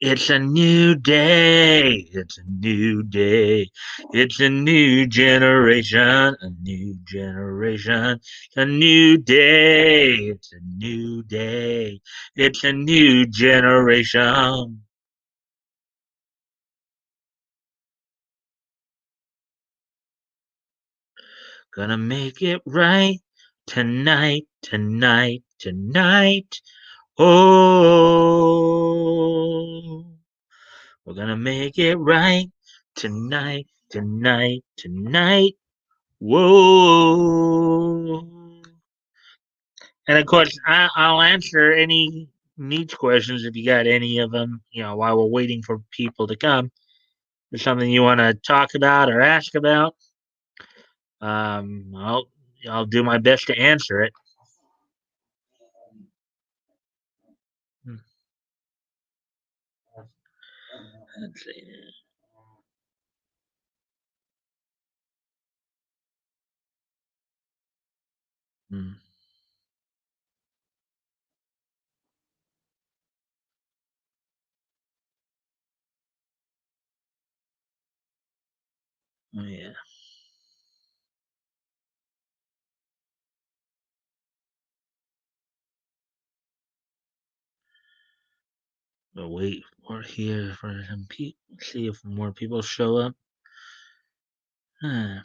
It's a new day. It's a new day. It's a new generation. A new generation. A new day. It's a new day. It's a new generation. Gonna make it right tonight, tonight, tonight. Oh, we're gonna make it right tonight, tonight, tonight. Whoa. And of course, I'll answer any needs questions if you got any of them, while we're waiting for people to come. If there's something you want to talk about or ask about, I'll do my best to answer it. Hmm, let's see. Hmm, oh, yeah. We'll wait for here for some people. See if more people show up. Huh.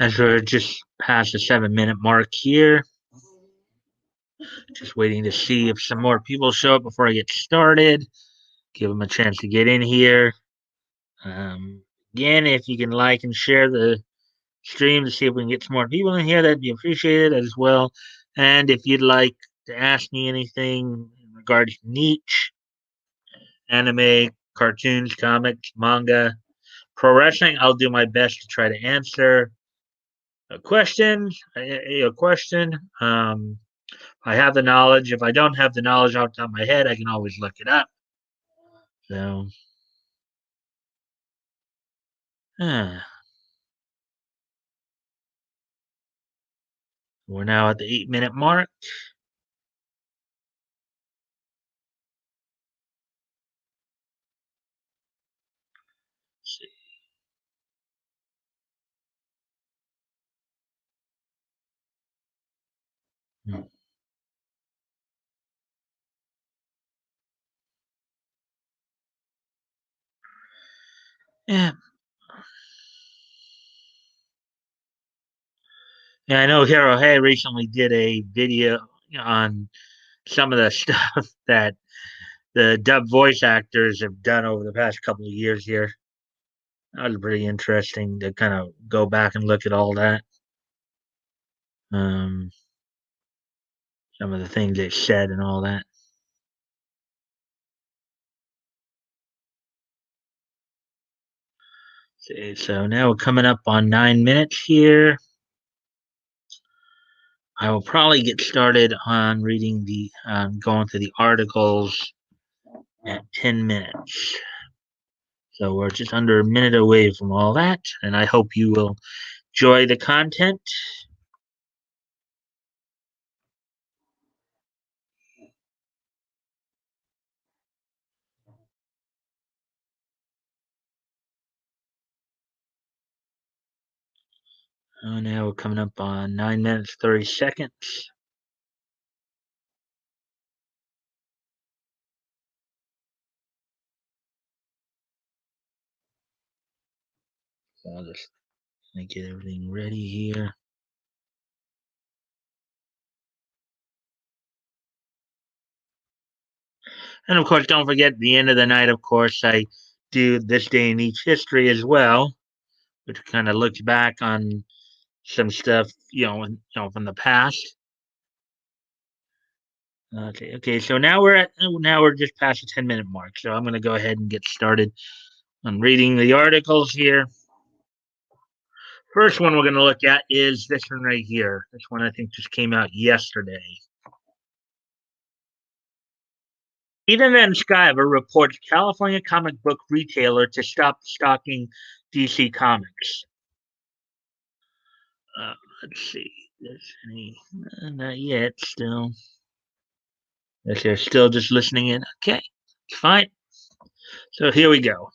As we're just past the 7 minute mark here, just waiting to see if some more people show up before I get started. Give them a chance to get in here. Um, Again, if you can like and share the stream to see if we can get some more people in here, that'd be appreciated as well. And if you'd like to ask me anything in regards to niche, anime, cartoons, comics, manga, pro wrestling, I'll do my best to try to answer a question. A question. I have the knowledge. If I don't have the knowledge off the top of my head, I can always look it up. So, uh, we're now at the 8 minute mark. Hmm. Yeah, yeah. I know Hero Hey recently did a video on some of the stuff that the dub voice actors have done over the past couple of years here. That was pretty interesting to kind of go back and look at all that. Um, some of the things they said and all that. So now we're coming up on 9 minutes here. I will probably get started on reading going through the articles at 10 minutes. So we're just under a minute away from all that, and I hope you will enjoy the content. Now we're coming up on 9 minutes, 30 seconds. So I'll just get everything ready here. And of course, don't forget the end of the night, of course, I do this day in each history as well, which kind of looks back on some stuff, from the past. Okay. So now we're just past the 10 minute mark. So I'm gonna go ahead and get started on reading the articles here. First one we're gonna look at is this one right here. This one I think just came out yesterday. Ethan Van Sciver reports California comic book retailer to stop stocking DC Comics. Let's see. There's any? Not yet. Still, if they're still just listening in. Okay, fine. So here we go.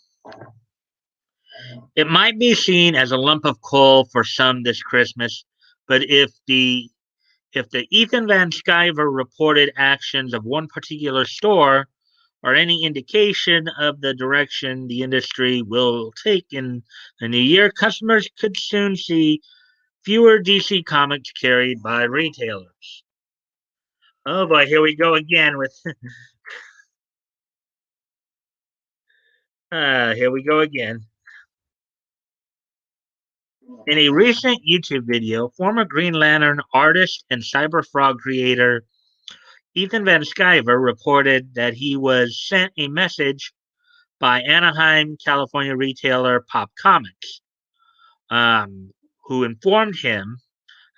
It might be seen as a lump of coal for some this Christmas, but if the Ethan Van Sciver reported actions of one particular store are any indication of the direction the industry will take in the new year, customers could soon see fewer DC comics carried by retailers. Oh boy, here we go again with here we go again. In a recent YouTube video, former Green Lantern artist and Cyber Frog creator Ethan Van Sciver reported that he was sent a message by Anaheim, California retailer Pop Comics, um, who informed him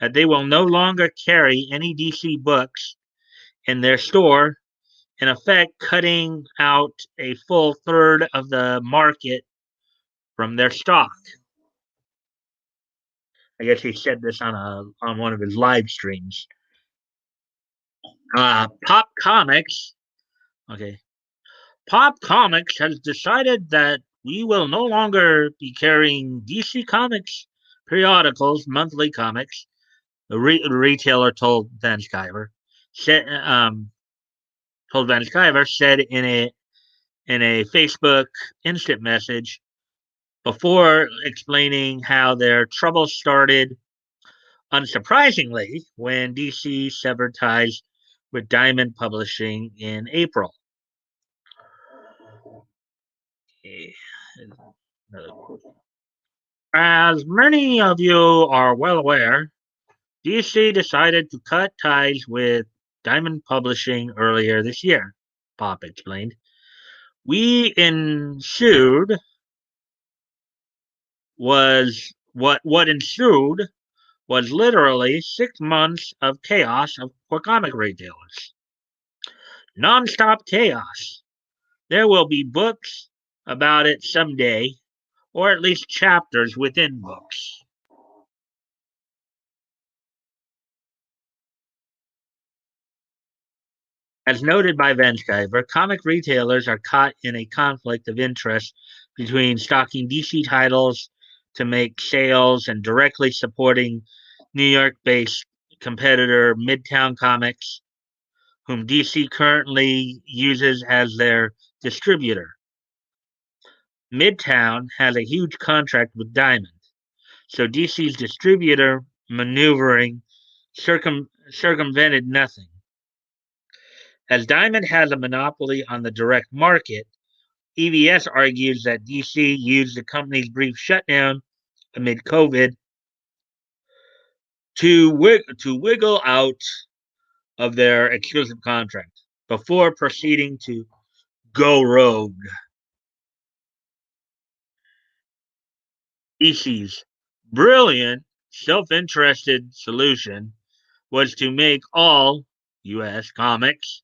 that they will no longer carry any DC books in their store, in effect, cutting out a full third of the market from their stock. I guess he said this on one of his live streams. Pop Comics, okay. Pop Comics has decided that we will no longer be carrying DC Comics periodicals, monthly comics. The retailer told Van Sciver. Said, told Van Sciver said in a Facebook instant message before explaining how their trouble started, unsurprisingly, when DC severed ties with Diamond Publishing in April. As many of you are well aware, DC decided to cut ties with Diamond Publishing earlier this year, Pop explained. We ensued was what ensued was literally 6 months of chaos for comic retailers. Non-stop chaos. There will be books about it someday, or at least chapters within books. As noted by Van Sciver, comic retailers are caught in a conflict of interest between stocking DC titles to make sales and directly supporting New York based competitor Midtown Comics, whom DC currently uses as their distributor. Midtown has a huge contract with Diamond, so DC's distributor maneuvering circumvented nothing. As Diamond has a monopoly on the direct market, EVS argues that DC used the company's brief shutdown amid COVID to wiggle out of their exclusive contract before proceeding to go rogue. DC's brilliant, self-interested solution was to make all US comics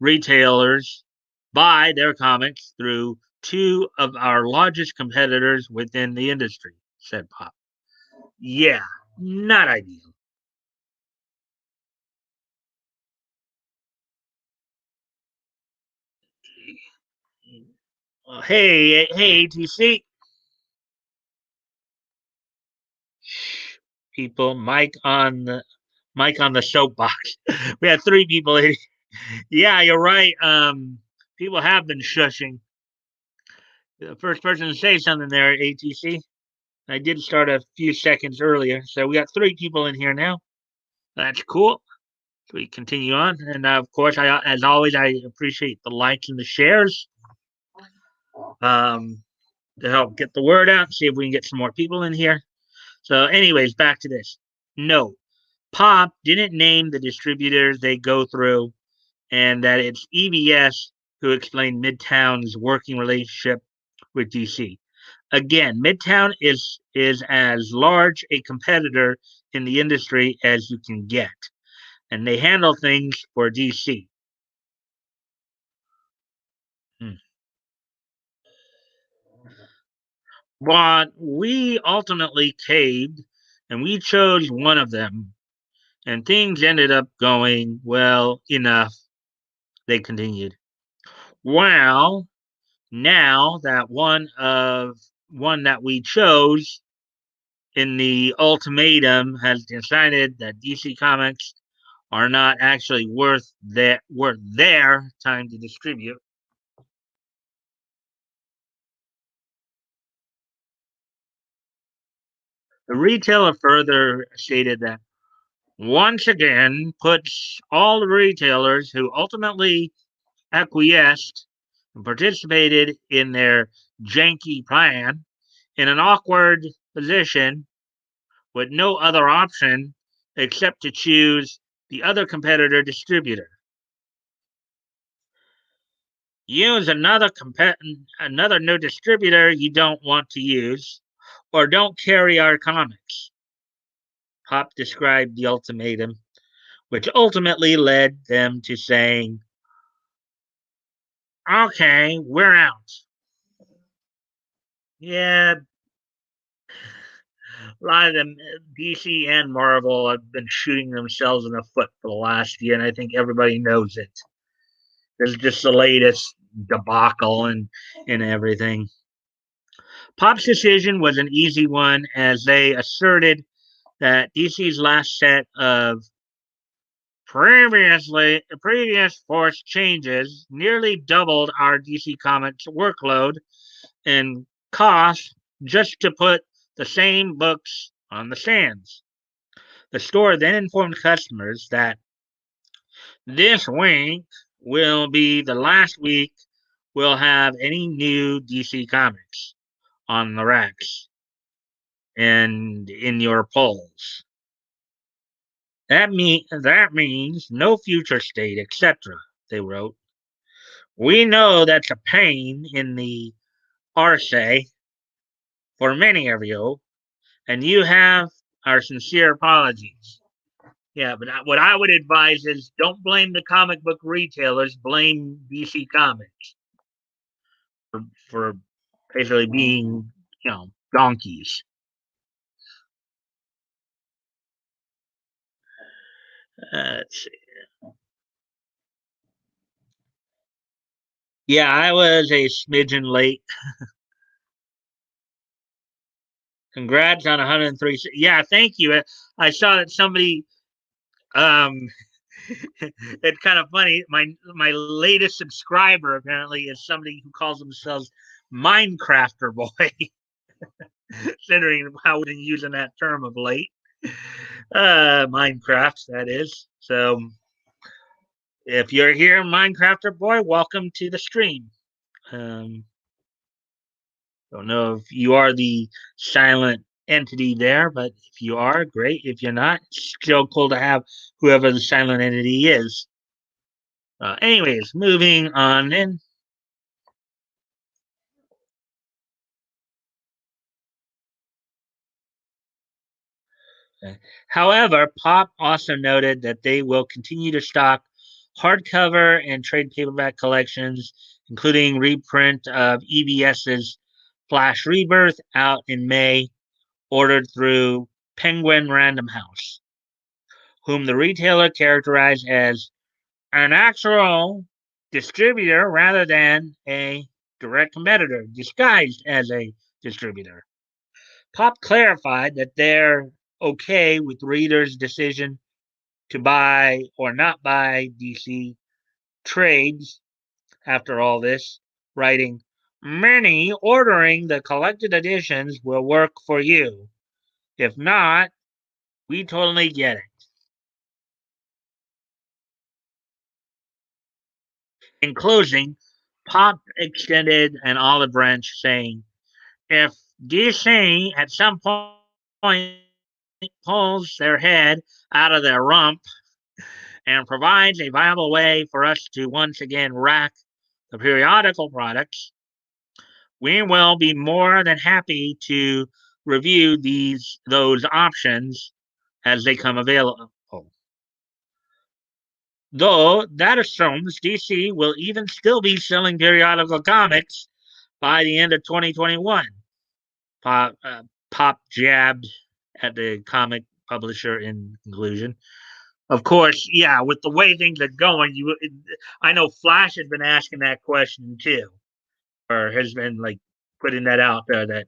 retailers buy their comics through two of our largest competitors within the industry, said Pop. Yeah, not ideal. Hey, ATC. People, Mike on the soapbox. We had three people in. Yeah, you're right. People have been shushing. The first person to say something there, ATC. I did start a few seconds earlier, so we got three people in here now. That's cool. So we continue on, and of course, as always, I appreciate the likes and the shares um, to help get the word out. See if we can get some more people in here. So, anyways, back to this. No, Pop didn't name the distributors they go through, and that it's EBS who explained Midtown's working relationship with DC. Again, Midtown is as large a competitor in the industry as you can get, and they handle things for DC. But we ultimately caved and we chose one of them, and things ended up going well enough, they continued. Well, now that one that we chose in the ultimatum has decided that DC Comics are not actually worth their time to distribute. The retailer further stated that once again puts all the retailers who ultimately acquiesced and participated in their janky plan in an awkward position with no other option except to choose the other competitor distributor. Use another new distributor you don't want to use, or don't carry our comics. Pop described the ultimatum, which ultimately led them to saying, "Okay, we're out." Yeah, a lot of them, DC and Marvel, have been shooting themselves in the foot for the last year, and I think everybody knows it. This is just the latest debacle and everything. Pop's decision was an easy one, as they asserted that DC's last set of previous force changes nearly doubled our DC Comics workload and cost just to put the same books on the stands. The store then informed customers that this week will be the last week we'll have any new DC Comics on the racks and in your polls. That means no future state, etc. They wrote. We know that's a pain in the arse for many of you, and you have our sincere apologies. Yeah, but what I would advise is don't blame the comic book retailers, blame DC Comics for basically being, donkeys. Let's see. Yeah, I was a smidgen late. Congrats on 103. Yeah, thank you. I saw that somebody. Um, it's kind of funny. My latest subscriber apparently is somebody who calls themselves Minecrafter Boy, considering how we've been using that term of late. Minecraft, that is. So if you're here, Minecrafter Boy, welcome to the stream. Um, don't know if you are the silent entity there, but if you are, great. If you're not, still cool to have whoever the silent entity is. Anyways, moving on then. However, Pop also noted that they will continue to stock hardcover and trade paperback collections, including reprint of EBS's Flash Rebirth out in May, ordered through Penguin Random House, whom the retailer characterized as an actual distributor rather than a direct competitor disguised as a distributor. Pop clarified that they're okay with readers' decision to buy or not buy DC trades after all this, writing, "Many ordering the collected editions will work for you. If not, we totally get it." In closing, Pop extended an olive branch, saying, "If DC at some point pulls their head out of their rump and provides a viable way for us to once again rack the periodical products, we will be more than happy to review those options as they come available. Though that assumes DC will even still be selling periodical comics by the end of 2021. Pop Pop jabbed at the comic publisher in conclusion. Of course, yeah, with the way things are going, I know Flash has been asking that question too, or has been like putting that out there that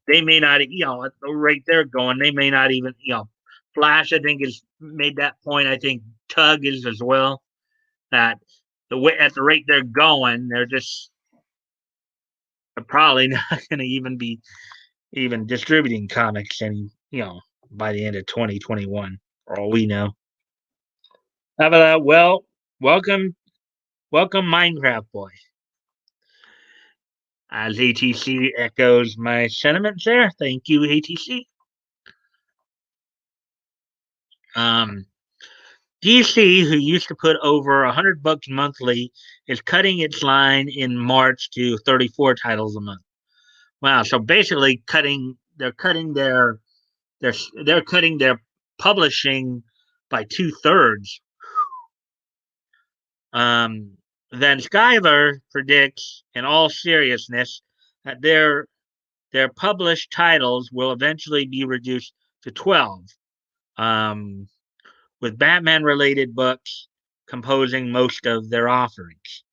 they may not, at the rate they're going, they may not even, Flash, I think, has made that point. I think Tug is as well. That the way at the rate they're going, they're probably not going to even be even distributing comics any, by the end of 2021, for all we know. How about that? Well, welcome, welcome, Minecraft boy. As ATC echoes my sentiments there. Thank you, ATC. Um, DC, who used to put over 100 books monthly, is cutting its line in March to 34 titles a month. Wow! So basically, they're cutting they're cutting their publishing by 2/3. Then Skyler predicts, in all seriousness, that their published titles will eventually be reduced to 12, um, with Batman related books composing most of their offerings.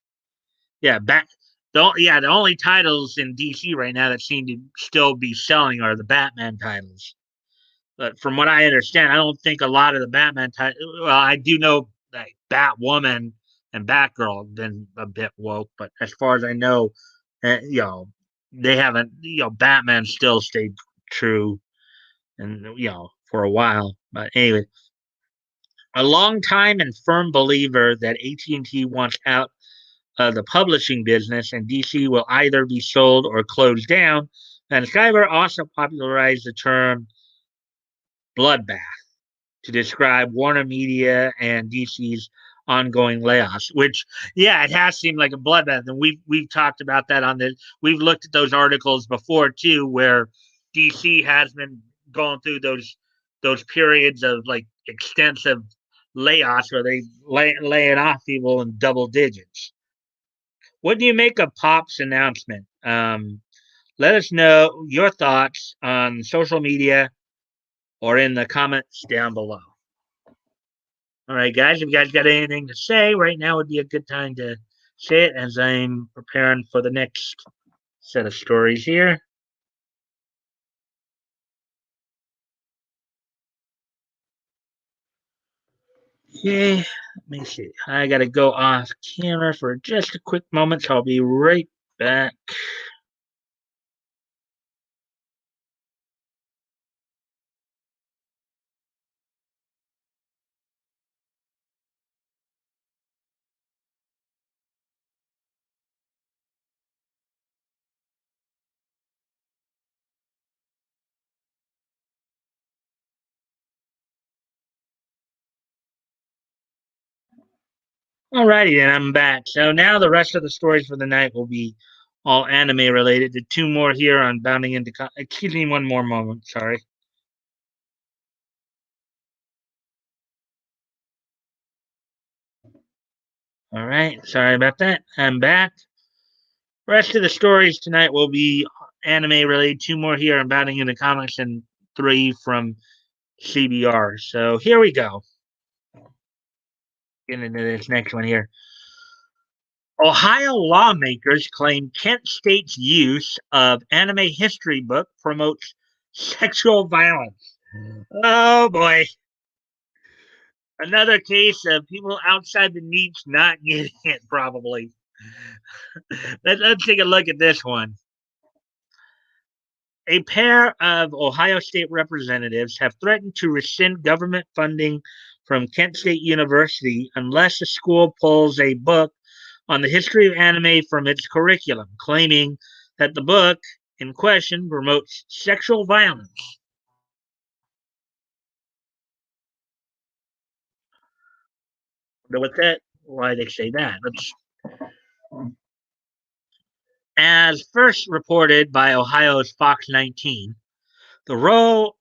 Yeah, the only titles in DC right now that seem to still be selling are the Batman titles. But from what I understand, I don't think a lot of the Batman titles. Well, I do know that Batwoman and Batgirl have been a bit woke, but as far as I know, they haven't. Batman still stayed true, and for a while. But anyway, a long time and firm believer that AT&T wants out of the publishing business, and DC will either be sold or closed down. And Skyler also popularized the term bloodbath to describe Warner Media and DC's ongoing layoffs. Which, yeah, it has seemed like a bloodbath, and we've talked about that on the. We've looked at those articles before too, where DC has been going through those periods of like extensive layoffs where they laying off people in double digits. What do you make of Pop's announcement? Let us know your thoughts on social media or in the comments down below. All right, guys, if you guys got anything to say, right now would be a good time to say it as I'm preparing for the next set of stories here. Okay, let me see. I got to go off camera for just a quick moment, so I'll be right back. Alrighty, then I'm back. So now the rest of the stories for the night will be all anime related. The two more here on bounding into. Excuse me, one more moment. Sorry. All right, sorry about that. I'm back. Rest of the stories tonight will be anime related. Two more here on bounding into comics, and three from CBR. So here we go. Getting into this next one here. Ohio lawmakers claim Kent State's use of anime history book promotes sexual violence. Oh boy. Another case of people outside the niche not getting it, probably. Let's take a look at this one. A pair of Ohio State representatives have threatened to rescind government funding from Kent State University unless the school pulls a book on the history of anime from its curriculum, claiming that the book in question promotes sexual violence. With that, why they say that? As first reported by Ohio's Fox 19, the row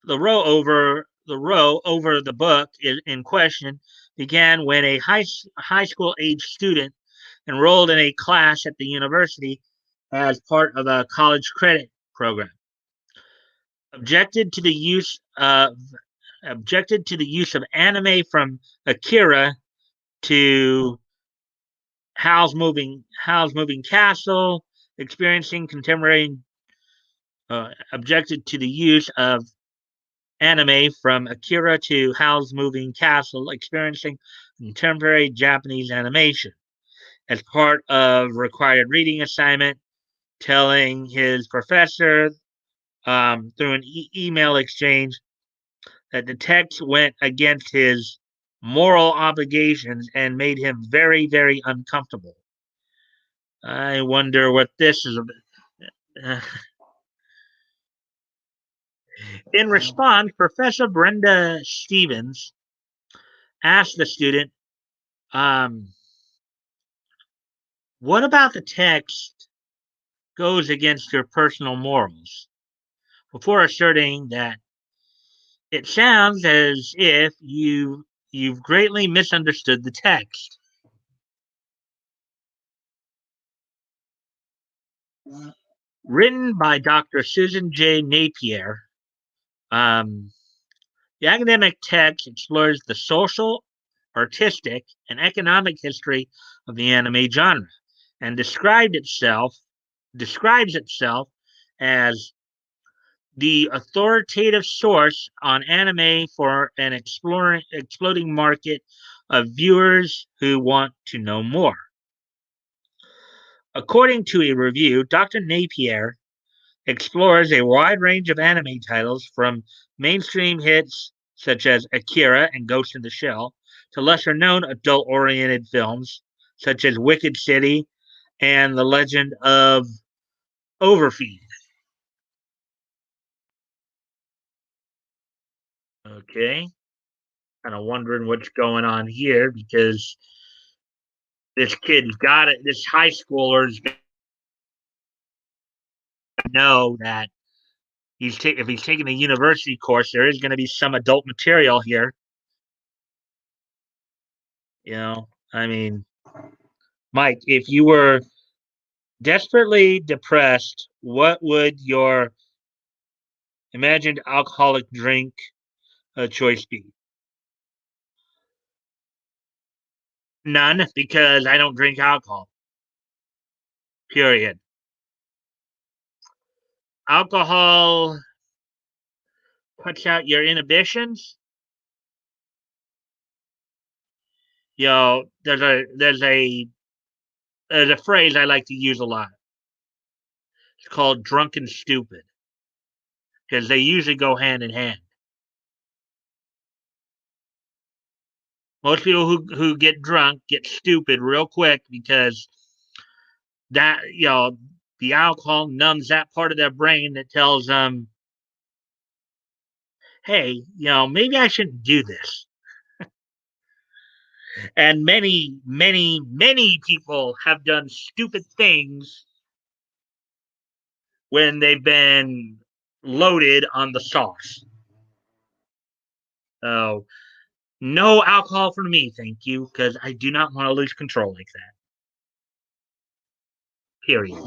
the row over the book in question began when a high school age student enrolled in a class at the university as part of a college credit program. objected to the use of anime from Akira to Howl's Moving Castle, experiencing contemporary objected to the use of anime from Akira to Howl's Moving Castle, experiencing contemporary Japanese animation as part of required reading assignment, telling his professor through an email exchange that the text went against his moral obligations and made him very, very uncomfortable. I wonder what this is about. In response, Professor Brenda Stevens asked the student, um, what about the text goes against your personal morals? Before asserting that it sounds as if you've greatly misunderstood the text. Written by Dr. Susan J. Napier, um, the academic text explores the social, artistic, and economic history of the anime genre and describes itself as the authoritative source on anime for an exploding market of viewers who want to know more. According to a review, Dr. Napier explores a wide range of anime titles from mainstream hits such as Akira and Ghost in the Shell to lesser known adult oriented films such as Wicked City and The Legend of Overfeed. Okay, kind of wondering what's going on here because this kid's got it. This high schooler's got to know that if he's taking a university course, there is going to be some adult material here. I mean, Mike, if you were desperately depressed, what would your imagined alcoholic drink choice be? None, because I don't drink alcohol. Period. Alcohol puts out your inhibitions. There's a phrase I like to use a lot. It's called drunken stupid because they usually go hand in hand. Most people who get drunk get stupid real quick because that the alcohol numbs that part of their brain that tells them, hey, maybe I shouldn't do this. And many, many, many people have done stupid things when they've been loaded on the sauce. So, no alcohol for me, thank you, because I do not want to lose control like that. Period.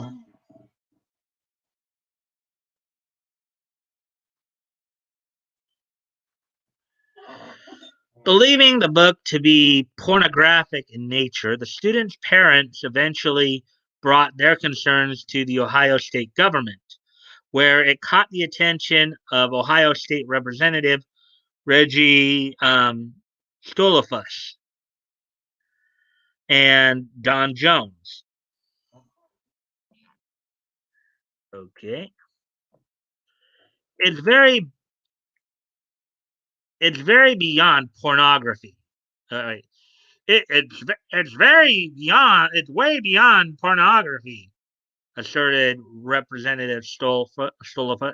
Believing the book to be pornographic in nature, the student's parents eventually brought their concerns to the Ohio state government, where it caught the attention of Ohio State Representative Reggie Stolofus and Don Jones. Okay, it's very it's very beyond pornography. All right, it's very beyond. It's way beyond pornography, asserted Representative Stolofus.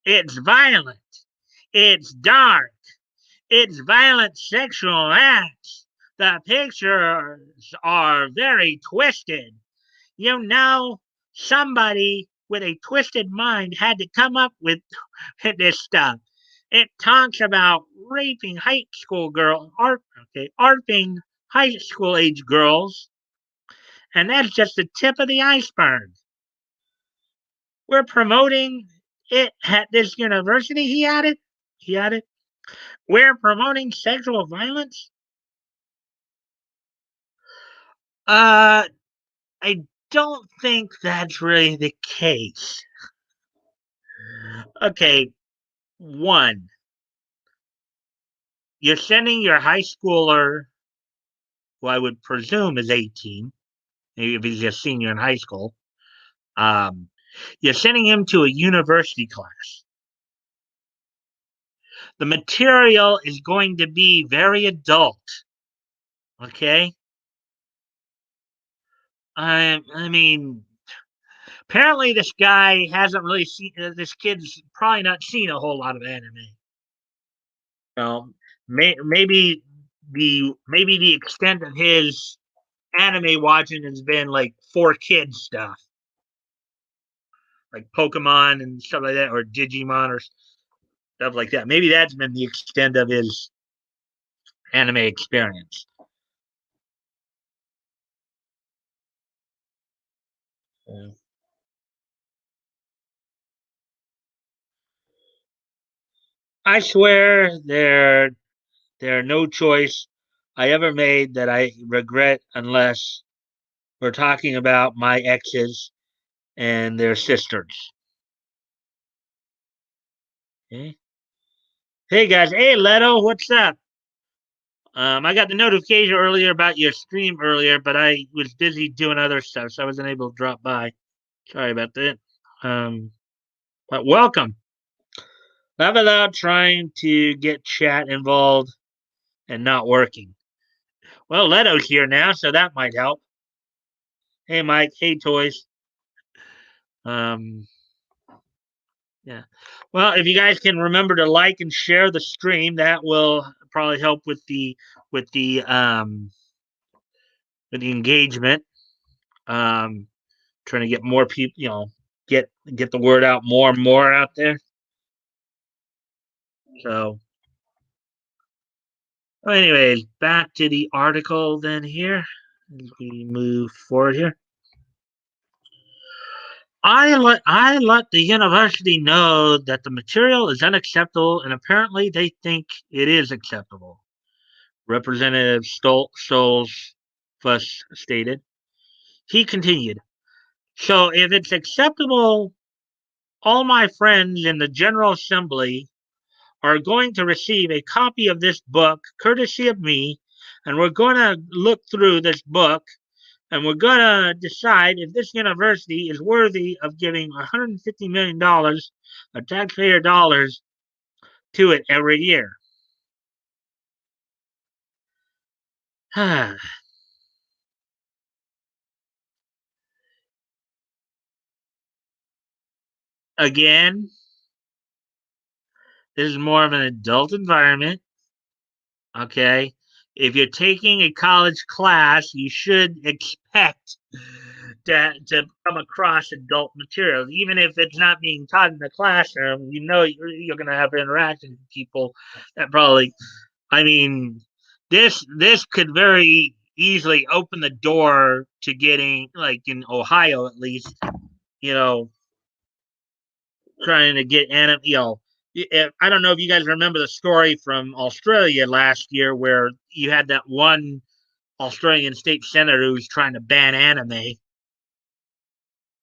It's violent. It's dark. It's violent sexual acts. The pictures are very twisted. Somebody with a twisted mind had to come up with this stuff. It talks about raping high school girls, arping high school age girls, and that's just the tip of the iceberg. We're promoting It at this university, he added, we're promoting sexual violence. Uh, I don't think that's really the case. Okay, one, you're sending your high schooler, who I would presume is 18, maybe if he's a senior in high school. Um, you're sending him to a university class. The material is going to be very adult. Okay. I mean, apparently this guy hasn't really seen. This kid's probably not seen a whole lot of anime. Maybe the extent of his anime watching has been like for kids stuff, like Pokemon and stuff like that, or Digimon or stuff like that. Maybe that's been the extent of his anime experience. Yeah. I swear there are no choice I ever made that I regret unless we're talking about my exes and their sisters. Okay. Hey guys, hey Leto, what's up? I got the notification earlier about your stream earlier, but I was busy doing other stuff, so I wasn't able to drop by. Sorry about that. Um, but welcome. Laugh Aloud trying to get chat involved and not working. Well, Leto's here now, so that might help. Hey Mike, hey Toys. Um, yeah. Well, if you guys can remember to like and share the stream, that will probably help with the um with the engagement. Um, trying to get more people, get the word out more and more out there. So, well, anyways, back to the article then here as we move forward here. I let the university know that the material is unacceptable, and apparently they think it is acceptable. Representative Stoles Fuss stated. He continued, so if it's acceptable, all my friends in the General Assembly are going to receive a copy of this book, courtesy of me, and we're going to look through this book and we're going to decide if this university is worthy of giving $150 million of taxpayer dollars to it every year. Again, this is more of an adult environment. Okay. If you're taking a college class, you should expect to come across adult material, even if it's not being taught in the classroom. You're going to have interactions with people that probably. I mean, this could very easily open the door to getting, like in Ohio at least, you know, trying to get I don't know if you guys remember the story from Australia last year where you had that one Australian state senator who's trying to ban anime.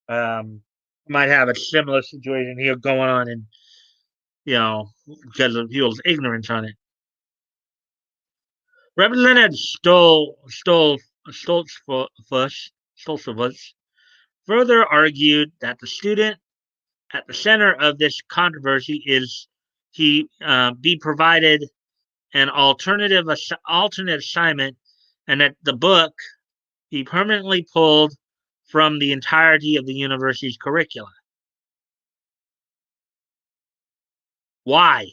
Um, might have a similar situation here going on, and because of people's ignorance on it. Representative Stoltzfus further argued that the student at the center of this controversy is he be provided an alternate assignment, and that the book be permanently pulled from the entirety of the university's curricula. Why?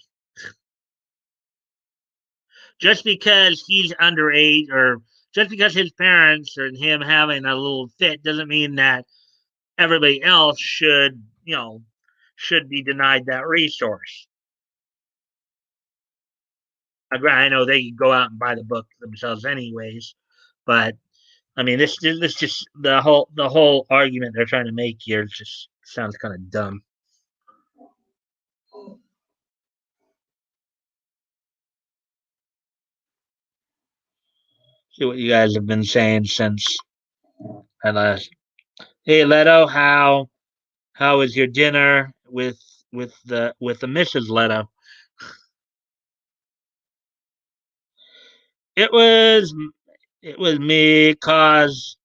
Just because he's underage, or just because his parents or him having a little fit, doesn't mean that everybody else should be denied that resource. I know they can go out and buy the book themselves anyways, but I mean, this just the whole argument they're trying to make here just sounds kind of dumb. See what you guys have been saying since I last. Hey Leto, how was your dinner with the Mrs. Leto? It was it was me cause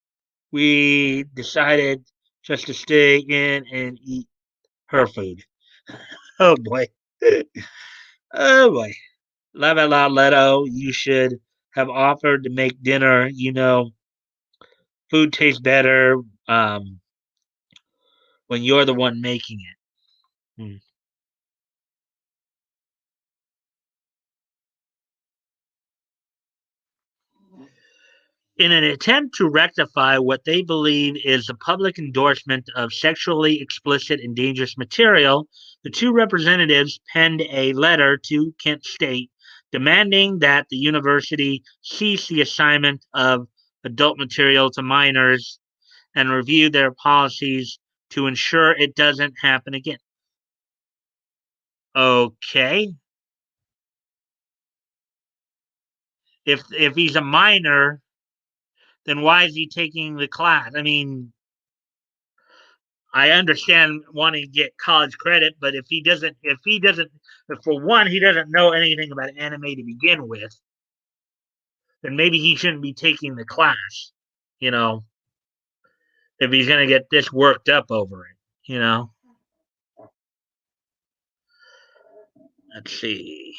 we decided just to stay in and eat her food. Oh boy. Oh boy. Love it loud Leto. You should have offered to make dinner. Food tastes better um, when you're the one making it. Hmm. In an attempt to rectify what they believe is the public endorsement of sexually explicit and dangerous material, the two representatives penned a letter to Kent State demanding that the university cease the assignment of adult material to minors and review their policies to ensure it doesn't happen again. Okay. If he's a minor, then why is he taking the class? I mean, I understand wanting to get college credit, but if for one, he doesn't know anything about anime to begin with, then maybe he shouldn't be taking the class, you know, if he's going to get this worked up over it, you know. Let's see.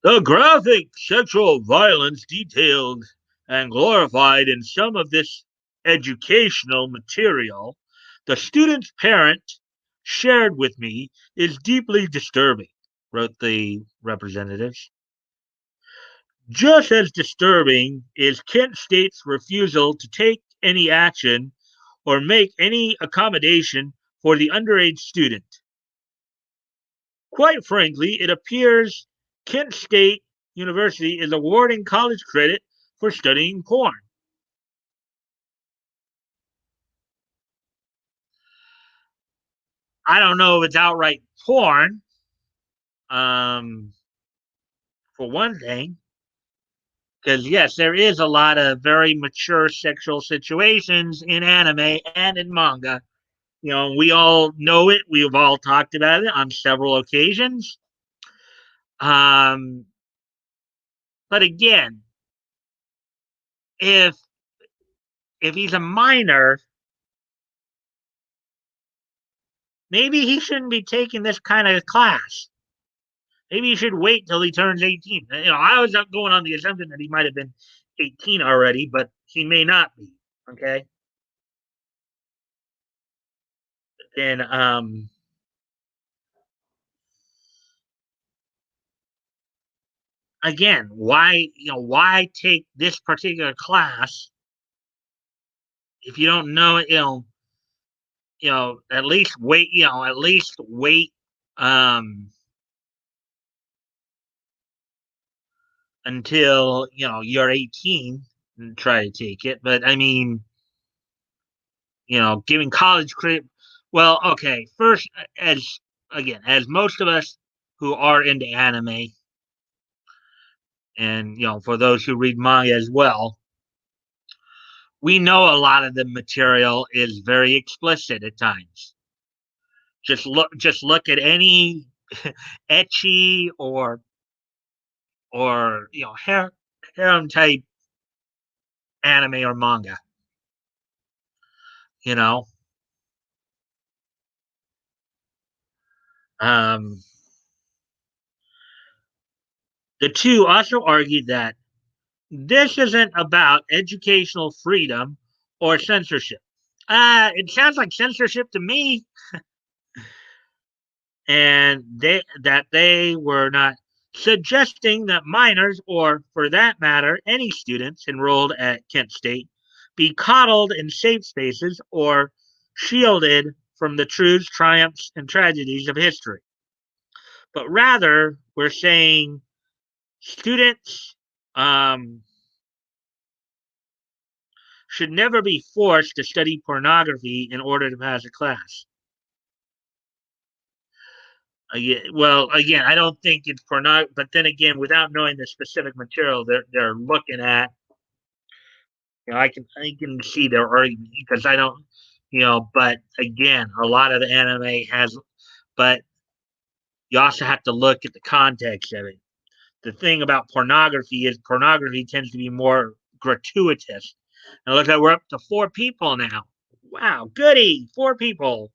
The graphic sexual violence detailed and glorified in some of this educational material the student's parent shared with me is deeply disturbing, wrote the representatives. Just as disturbing is Kent State's refusal to take any action or make any accommodation for the underage student. Quite frankly, it appears Kent State University is awarding college credit for studying porn. I don't know if it's outright porn, um, for one thing, because yes, there is a lot of very mature sexual situations in anime and in manga. We all know it. We've all talked about it on several occasions. Um, but again, if if he's a minor, maybe he shouldn't be taking this kind of class. Maybe he should wait till he turns 18. I was going on the assumption that he might have been 18 already, but he may not be. Okay. And again, why take this particular class if you don't know it? At least wait. At least wait um until you're 18 and try to take it. But I mean, giving college credit. Well, okay. First, as most of us who are into anime, and for those who read manga as well, we know a lot of the material is very explicit at times. Just look at any etchy or harem type anime or manga. You know, um, the two also argued that this isn't about educational freedom or censorship. It sounds like censorship to me, and they were not suggesting that minors, or for that matter, any students enrolled at Kent State, be coddled in safe spaces or shielded from the truths, triumphs, and tragedies of history. But rather, we're saying students should never be forced to study pornography in order to pass a class. Yeah, well, again, I don't think it's porno. But then again, without knowing the specific material, they're looking at. I can see their argument because I don't. But again, a lot of the anime has. But you also have to look at the context of it. The thing about pornography is pornography tends to be more gratuitous. And look, like we're up to 4 people now. Wow, goody, 4 people.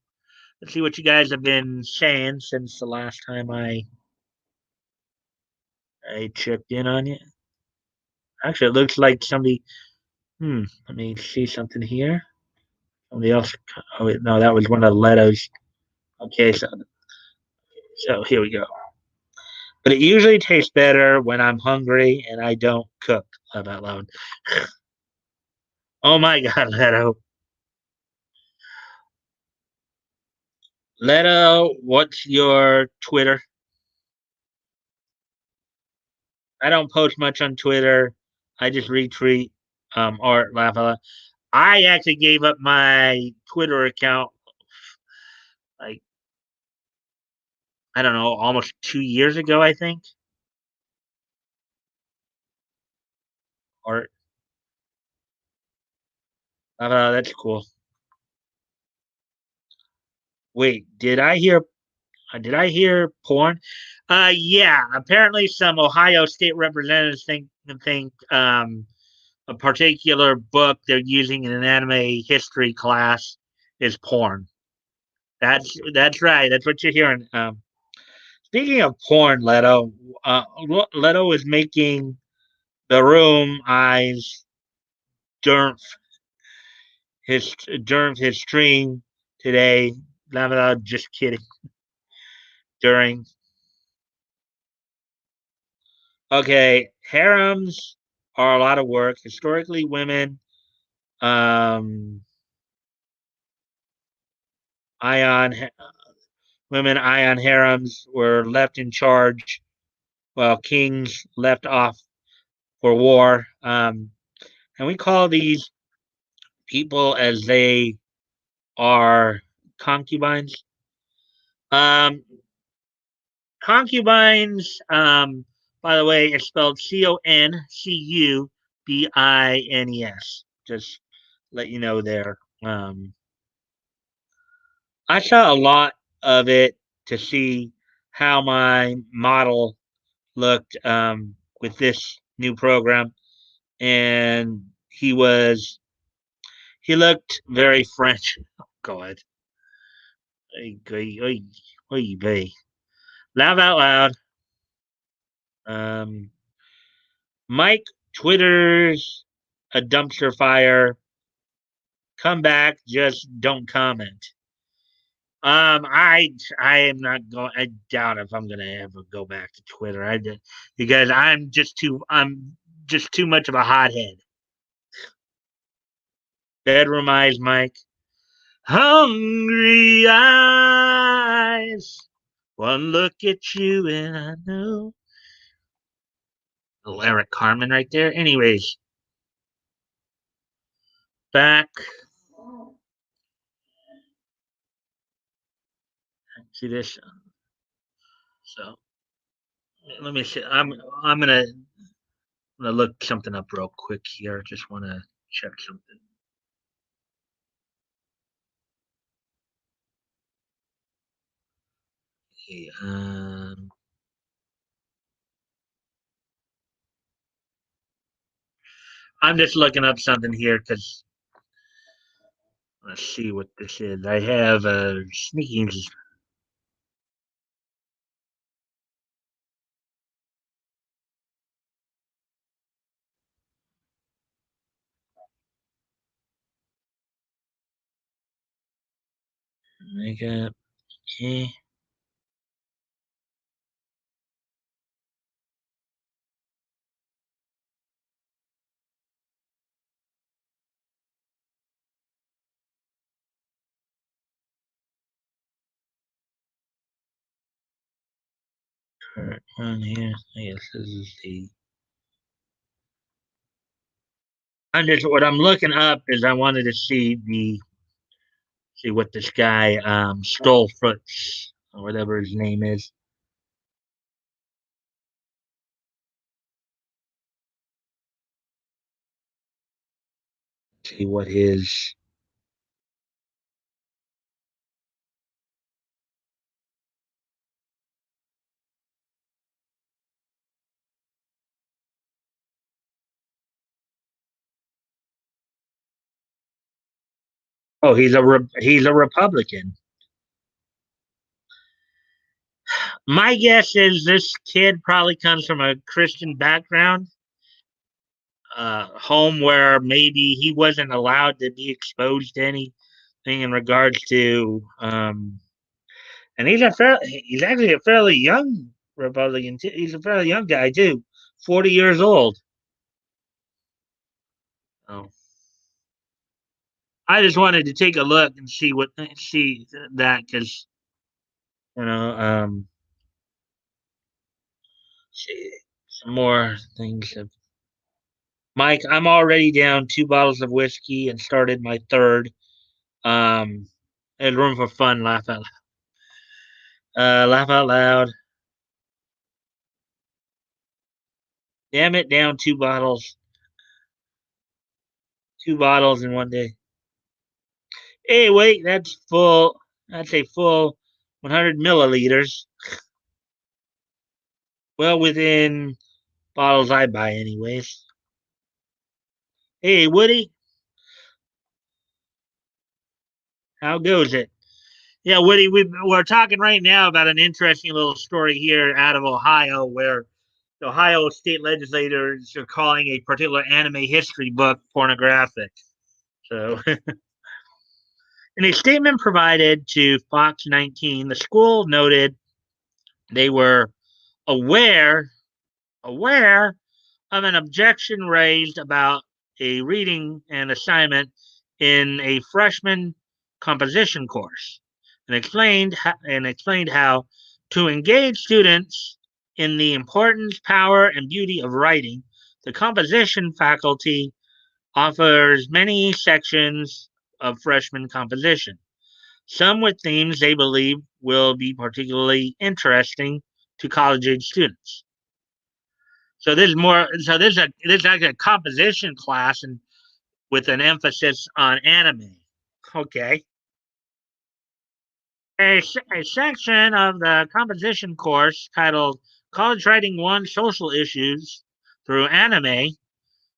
Let's see what you guys have been saying since the last time I checked in on you. Actually, it looks like somebody. Let me see something here. Somebody else. Oh wait, no, that was one of Leto's. Okay, so here we go. But it usually tastes better when I'm hungry and I don't cook. Laugh out loud. Oh my God, Leto. Leto, what's your Twitter? I don't post much on Twitter. I just retweet art. Laugh out loud. I actually gave up my Twitter account like I don't know, almost 2 years ago, I think. Or that's cool. Wait, did I hear porn? Yeah. Apparently, some Ohio State representatives think a particular book they're using in an anime history class is porn. That's right. That's what you're hearing. Speaking of porn, Leto is making the room eyes during his stream today. Just kidding. During Okay, harems are a lot of work. Historically, um, ion ion harems were left in charge, while kings left off for war. And we call these people as they are concubines. Um, concubines, by the way, is spelled Concubines. Just let you know there. I saw a lot of it to see how my model looked with this new program, and he looked very French. Oh God, oy, oy, oy, oy vey. Laugh out loud. Um, Mike Twitter's a dumpster fire. Come back, just don't comment. I am not going. I doubt if I'm gonna ever go back to Twitter. Because I'm just too much of a hothead. Bedroom eyes, Mike. Hungry eyes. One look at you and I know. Little Eric Carmen right there. Anyways, back. See this. So let me see. I'm gonna look something up real quick here. Just want to check something. Okay, I'm just looking up something here because let's see what this is. I have sneaking. Makeup. Okay. Current one here. I guess this is the. I'm just what I'm looking up is I wanted to see what this guy stole for. or whatever his name is. See what his. Oh, he's a Republican. My guess is this kid probably comes from a Christian background, home where maybe he wasn't allowed to be exposed to anything in regards to. And he's actually a fairly young Republican. He's a fairly young guy too, 40 years old. Oh. I just wanted to take a look and see that because you know see some more things. Mike, I'm already down 2 bottles of whiskey and started my third. Um, there's room for fun. Laugh out loud. Damn it, down 2 bottles. 2 bottles in one day. Hey, wait, that's full. That's a full 100 milliliters. Well, within bottles I buy, anyways. Hey, Woody, how goes it? Yeah, Woody, we're talking right now about an interesting little story here out of Ohio where the Ohio state legislators are calling a particular anime history book pornographic. So, in a statement provided to Fox 19, the school noted they were aware aware of an objection raised about a reading and assignment in a freshman composition course, and explained how to engage students in the importance, power, and beauty of writing. The composition faculty offers many sections of freshman composition, some with themes they believe will be particularly interesting to college age students. So there's more. So there's like a composition class and with an emphasis on anime. Okay. A section of the composition course titled "College Writing One: Social Issues Through Anime"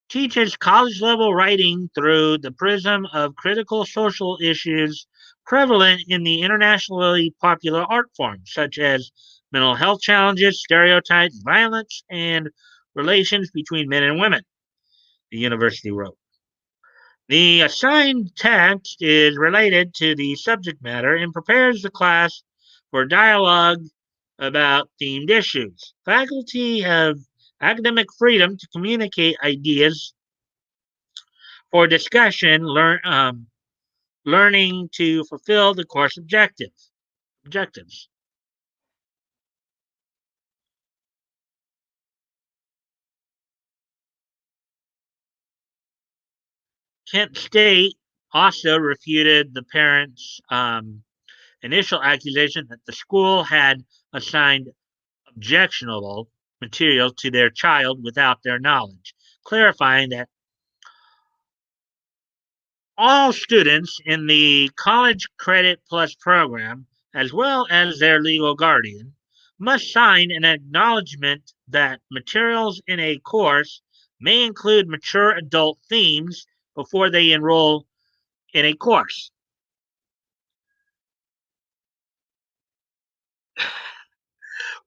teaches college level writing through the prism of critical social issues prevalent in the internationally popular art forms, such as mental health challenges, stereotypes, violence, and relations between men and women, the university wrote. The assigned text is related to the subject matter and prepares the class for dialogue about themed issues. Faculty have academic freedom to communicate ideas for discussion, learning to fulfill the course objectives. Kent State also refuted the parents' initial accusation that the school had assigned objectionable material to their child without their knowledge, clarifying that all students in the College Credit Plus program, as well as their legal guardian, must sign an acknowledgement that materials in a course may include mature adult themes before they enroll in a course.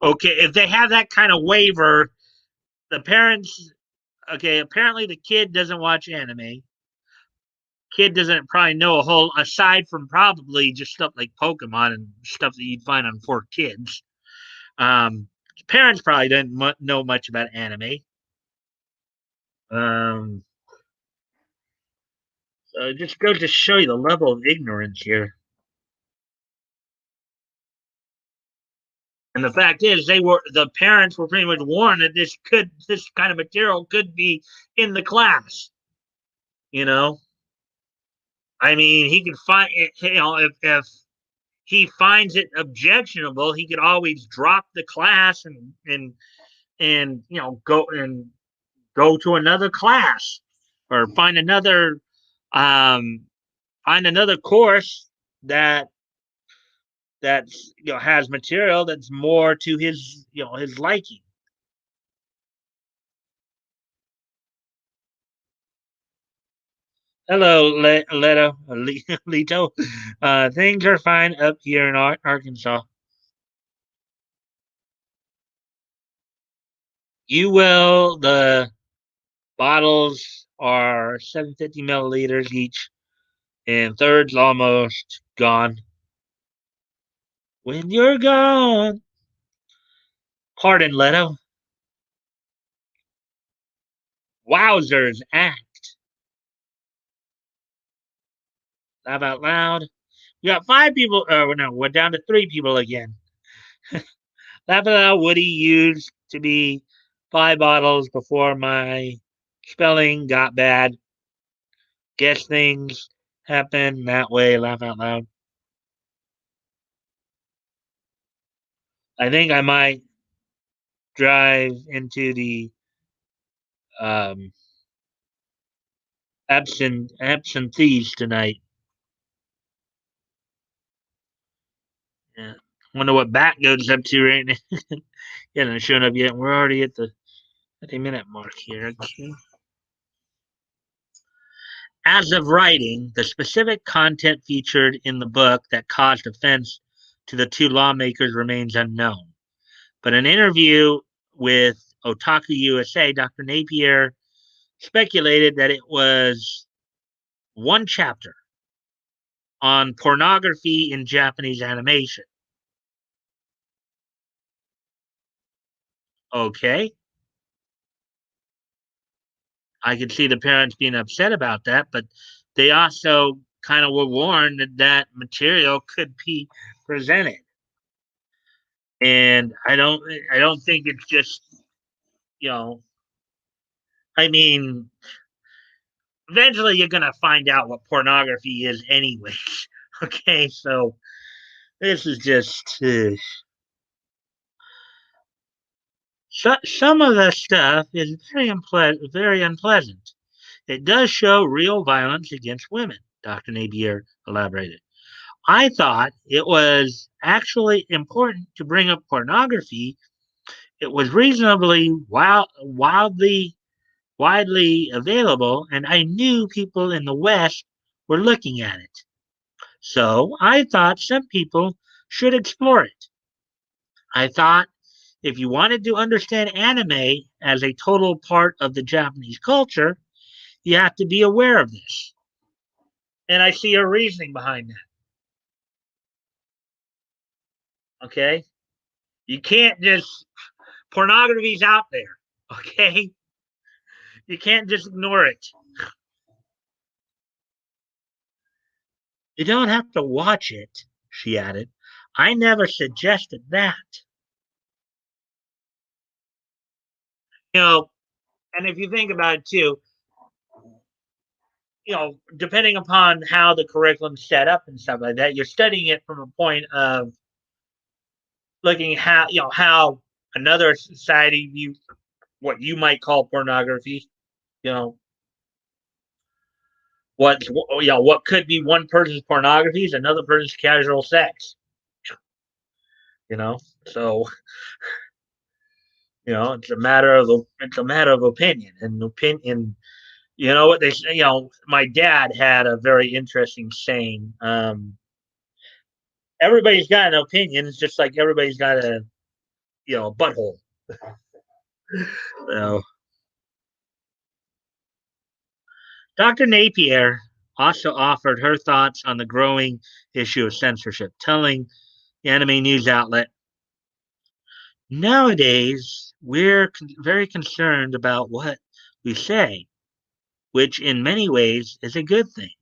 Okay, if they have that kind of waiver, the parents, okay, apparently the kid doesn't watch anime. Kid doesn't probably know a whole aside from probably just stuff like Pokemon and stuff that you'd find on 4Kids. Um, Parents probably didn't know much about anime. Um, so it just goes to show you the level of ignorance here. And the fact is, the parents were pretty much warned that this kind of material could be in the class. You know, I mean, he could find, you know, if he finds it objectionable, he could always drop the class and go to another class or um find another course that's has material that's more to his liking. Hello, Leto. Things are fine up here in Arkansas. You will. The bottles are 750 milliliters each, and third's almost gone. When you're gone. Pardon, Leto. Wowzers, act. Laugh out loud. We got five people. No, we're down to three people again. Laugh out loud. Woody used to be five bottles before my spelling got bad. Guess things happen that way. Laugh out loud. I think I might drive into the um, absentees tonight. Yeah. Wonder what Bat goes up to right now. Yeah, not showing up yet. We're already at the 30-minute mark here. Okay. As of writing, the specific content featured in the book that caused offense to the two lawmakers remains unknown. But an interview with Otaku USA, Dr. Napier speculated that it was one chapter on pornography in Japanese animation. Okay. I could see the parents being upset about that, but they also kind of were warned that that material could be presented. And I don't think it's just, you know, I mean, eventually you're going to find out what pornography is anyways. Okay, so this is just some of the stuff is very unpleasant. It does show real violence against women, Dr. Napier elaborated. I thought it was actually important to bring up pornography. It was reasonably widely available, and I knew people in the West were looking at it. So I thought some people should explore it. I thought if you wanted to understand anime as a total part of the Japanese culture, you have to be aware of this. And I see a reasoning behind that. Okay? You can't just, pornography's out there. Okay? You can't just ignore it. You don't have to watch it, she added. I never suggested that. You know, and if you think about it too, depending upon how the curriculum's set up and stuff like that, you're studying it from a point of looking how how another society views what you might call pornography. You know, what could be one person's pornography is another person's casual sex. You know, so it's a matter of opinion and opinion. You know what they say. My dad had a very interesting saying. Everybody's got an opinion. It's just like everybody's got a butthole. So, Dr. Napier also offered her thoughts on the growing issue of censorship, telling the anime news outlet, nowadays we're very concerned about what we say, which in many ways is a good thing.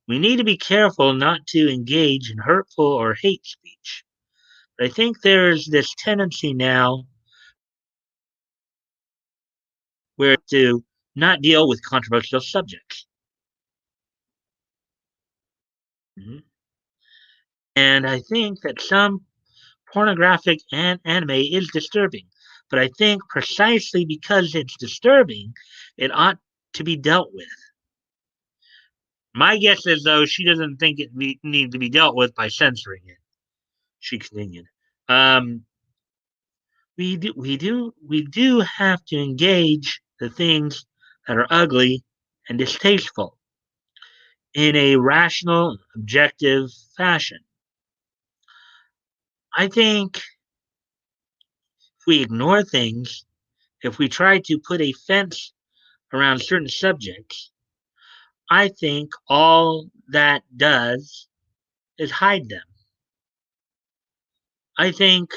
We need to be careful not to engage in hurtful or hate speech. But I think there's this tendency now where to not deal with controversial subjects. Mhm. And I think that some pornographic and anime is disturbing. But I think precisely because it's disturbing, it ought to be dealt with. My guess is, though, she doesn't think it need to be dealt with by censoring it. She continued. Um, we do have to engage the things that are ugly and distasteful in a rational, objective fashion. I think if we ignore things, if we try to put a fence around certain subjects, I think all that does is hide them. I think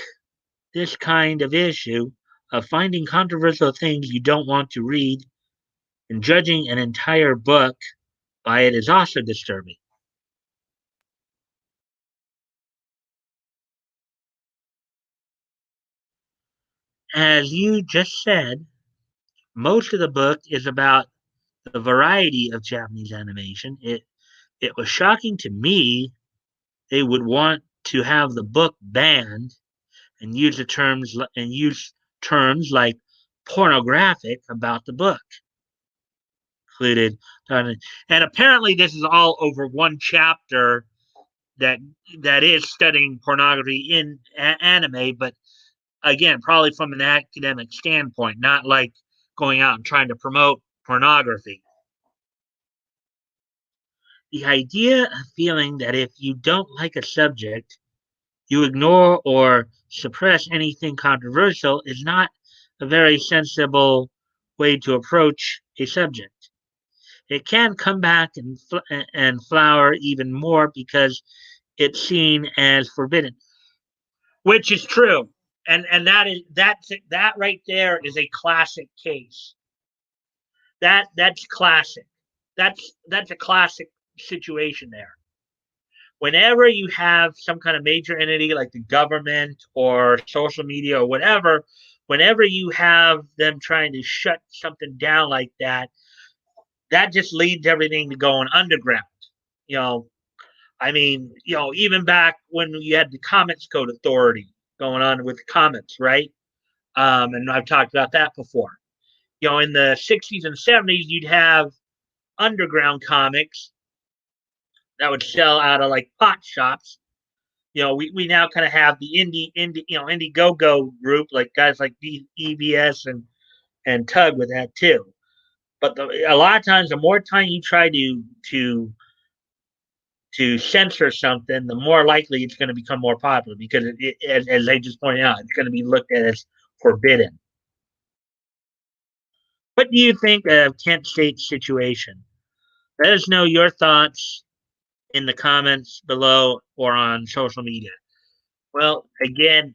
this kind of issue of finding controversial things you don't want to read and judging an entire book by it is also disturbing. As you just said, most of the book is about the variety of Japanese animation. It was shocking to me they would want to have the book banned and use terms like pornographic about the book included. And apparently this is all over one chapter that that is studying pornography in anime, but again, probably from an academic standpoint, not like going out and trying to promote pornography. The idea of feeling that if you don't like a subject, you ignore or suppress anything controversial is not a very sensible way to approach a subject. It can come back and flower even more because it's seen as forbidden, which is true. And that right there is a classic case. That's classic. That's a classic situation there. Whenever you have some kind of major entity like the government or social media or whatever, whenever you have them trying to shut something down like that, that just leads everything to going underground. You know, I mean, even back when you had the Comics Code Authority going on with the comics, right? And I've talked about that before. In the 60s and 70s, you'd have underground comics that would sell out of like pot shops. We now kind of have the Indiegogo group, like guys like EBS and Tug with that too. But a lot of times, the more time you try to censor something, the more likely it's going to become more popular because, as they just pointed out, it's going to be looked at as forbidden. What do you think of Kent State's situation? Let us know your thoughts in the comments below or on social media. Well, again,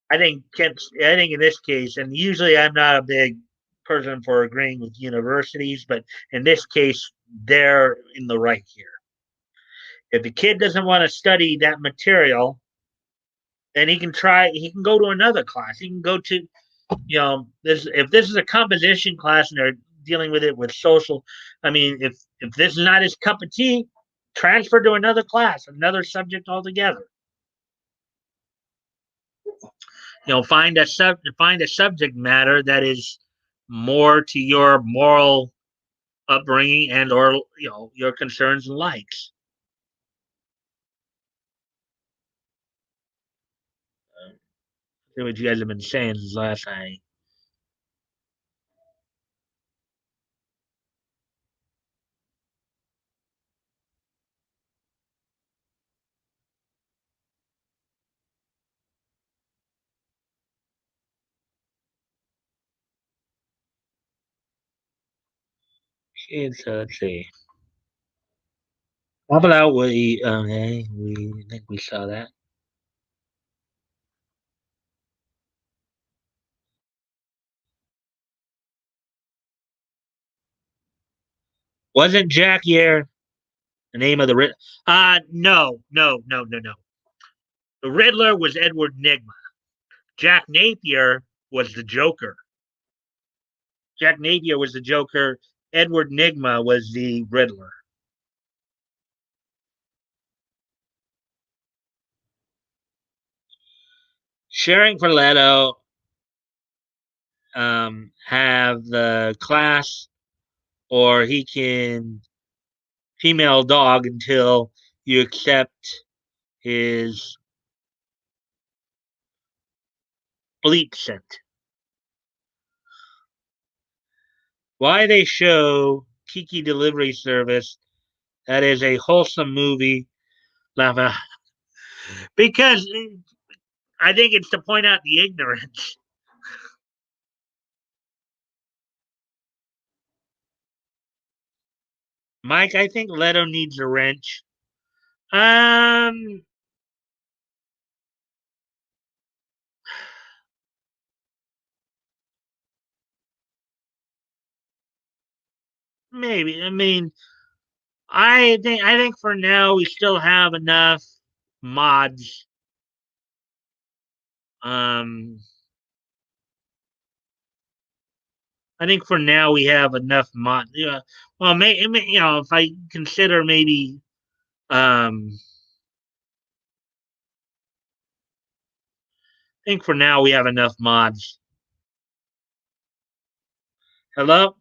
I think in this case, and usually I'm not a big person for agreeing with universities, but in this case, they're in the right here. If the kid doesn't want to study that material, then he can go to another class. He can go to, this if this is a composition class and they're dealing with it with social, I mean, if this is not his cup of tea, transfer to another class, another subject altogether. Find a subject matter that is more to your moral upbringing and or your concerns and likes. See what you guys have been saying since last night. Let's see. How about we think we saw that. Wasn't Jack Yer the name of the Riddler? No, no, no, no, no. The Riddler was Edward Nigma. Jack Napier was the Joker. Jack Napier was the Joker. Edward Nigma was the Riddler. Sharing for Leto have the class, or he can female dog until you accept his bleep scent. Why they show Kiki Delivery Service that is a wholesome movie, lava, because I think it's to point out the ignorance. Mike, I think Leto needs a wrench. Um, maybe. I mean, I think for now we still have enough mods. Um, I think for now we have enough mod. Yeah. Well, if I consider maybe, I think for now we have enough mods. Hello,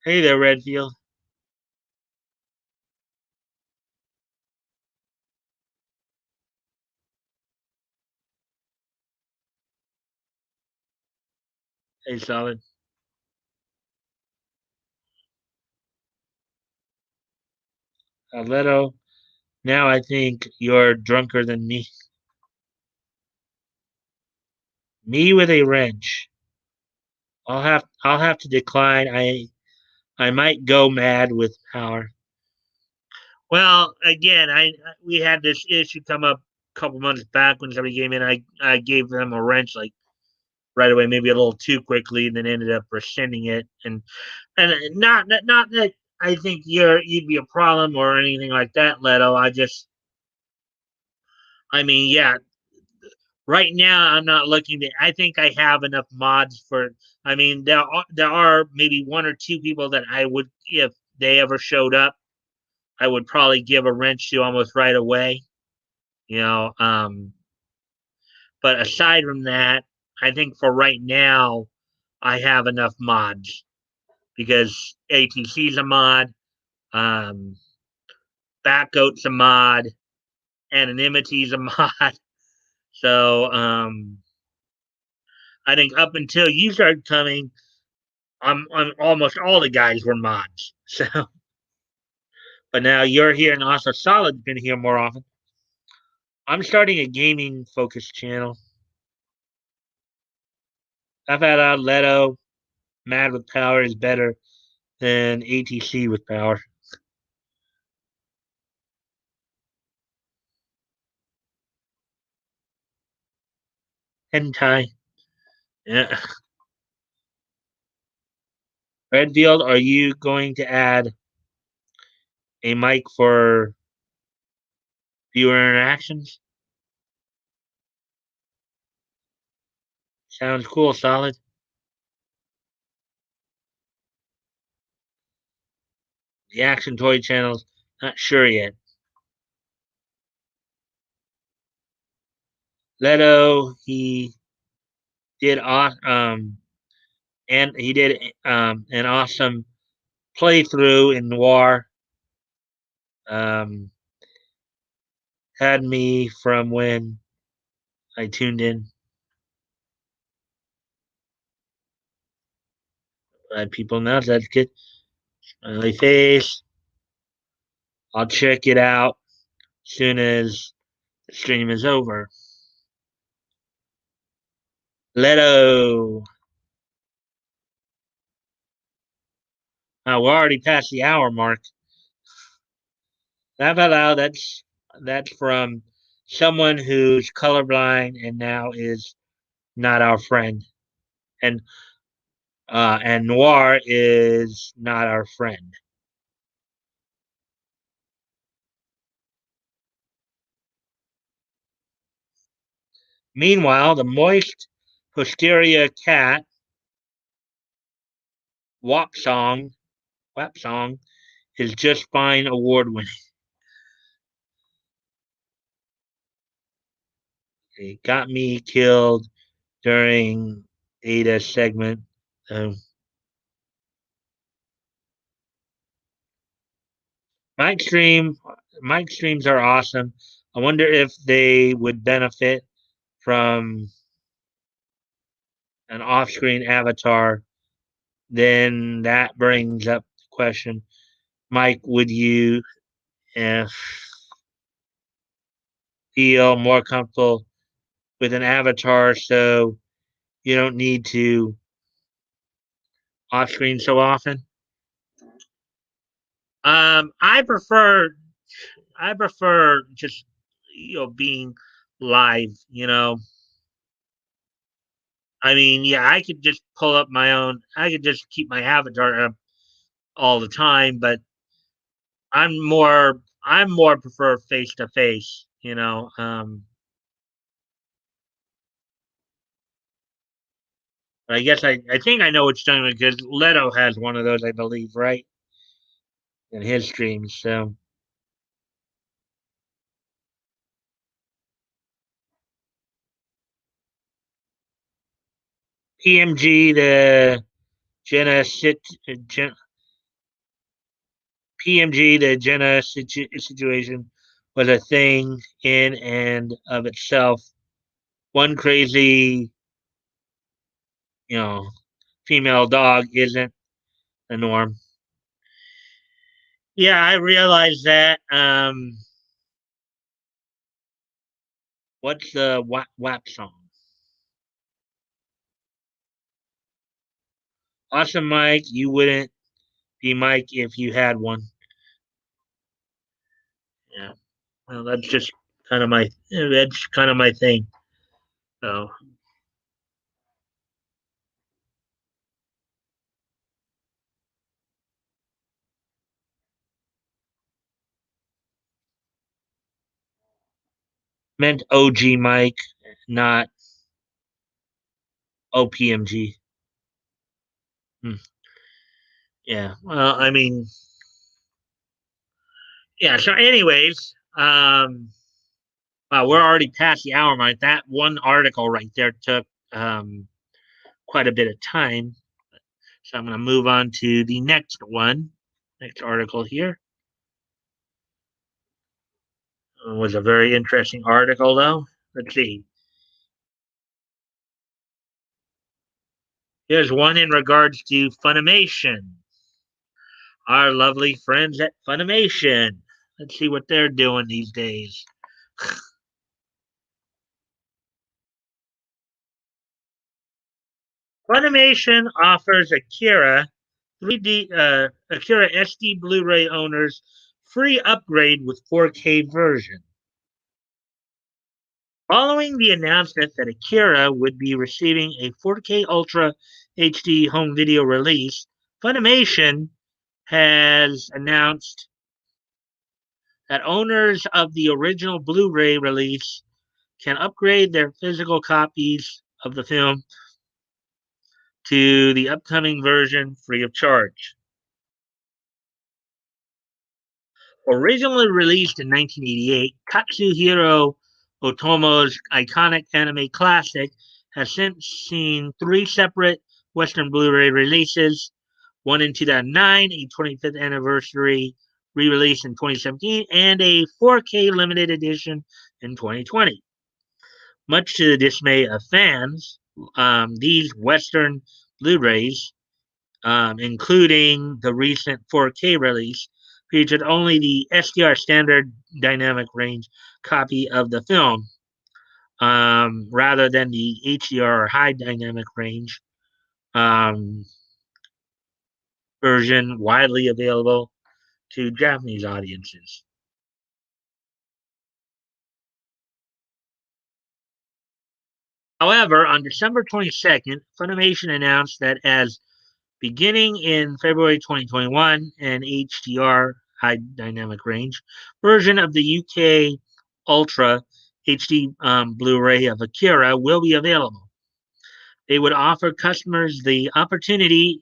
hey there, Redfield. Hey, Solid. Leto. Now I think you're drunker than me. Me with a wrench. I'll have to decline. I might go mad with power. Well, again, we had this issue come up a couple months back when somebody came in. I gave them a wrench like right away, maybe a little too quickly, and then ended up rescinding it. And not that I think you'd be a problem or anything like that, Leto. I mean, yeah, right now I'm not looking to. I think I have enough mods for. I mean, there are maybe one or two people that I would, if they ever showed up, I would probably give a wrench to almost right away. You know, but aside from that, I think for right now, I have enough mods because ATC's a mod, um, Backgoat's a mod, Anonymity's a mod. So I think up until you started coming, I'm almost all the guys were mods. So, but now you're here, and also Solid's been here more often. I'm starting a gaming focused channel. I've had Leto, Mad with Power is better than ATC with power. Hentai. Yeah. Redfield, are you going to add a mic for viewer interactions? Sounds cool, Solid. The Action Toy channels, not sure yet. Leto, he did and he did an awesome playthrough in Noir. Um, had me from when I tuned in. Let people know that's good. Smiley face. I'll check it out as soon as the stream is over. Leto. We're already past the hour mark. That's from someone who's colorblind and now is not our friend. And Noir is not our friend. Meanwhile, the moist posterior cat WAP song is just fine award winning. It got me killed during Ada's segment. So Mike stream, Mike streams are awesome. I wonder if they would benefit from an off-screen avatar. Then that brings up the question, Mike, would you uh, feel more comfortable with an avatar so you don't need to off-screen so often? I prefer just being live. I mean, yeah, I could just pull up my own. I could just keep my avatar up all the time, but I'm more prefer face to face. I guess I think I know what you're talking about because Leto has one of those, I believe, right, in his streams. So PMG the Jenna sit Jen, PMG the Jenna situation was a thing in and of itself. One crazy, you know, female dog isn't the norm. Yeah, I realize that. What's the WAP song? Awesome, Mike. You wouldn't be Mike if you had one. Yeah. Well, that's kind of my thing. So meant OG Mike, not OPMG. Hmm. Yeah. Well, I mean, yeah. So, anyways, wow, we're already past the hour mark. That one article right there took quite a bit of time. So I'm going to move on to the next one. Next article here. It was a very interesting article, though. Let's see. Here's one in regards to Funimation. Our lovely friends at Funimation. Let's see what they're doing these days. Funimation offers Akira SD Blu-ray owners free upgrade with 4K version. Following the announcement that Akira would be receiving a 4K Ultra HD home video release, Funimation has announced that owners of the original Blu-ray release can upgrade their physical copies of the film to the upcoming version free of charge. Originally released in 1988, Katsuhiro Otomo's iconic anime classic has since seen three separate Western Blu-ray releases, one in 2009, a 25th anniversary re-release in 2017, and a 4K limited edition in 2020. Much to the dismay of fans, these Western Blu-rays, including the recent 4K release, featured only the SDR standard dynamic range copy of the film, rather than the HDR or high dynamic range um, version widely available to Japanese audiences. However, on December 22nd, Funimation announced that as beginning in February 2021, an HDR high dynamic range version of the UK Ultra HD Blu-ray of Akira will be available. They would offer customers the opportunity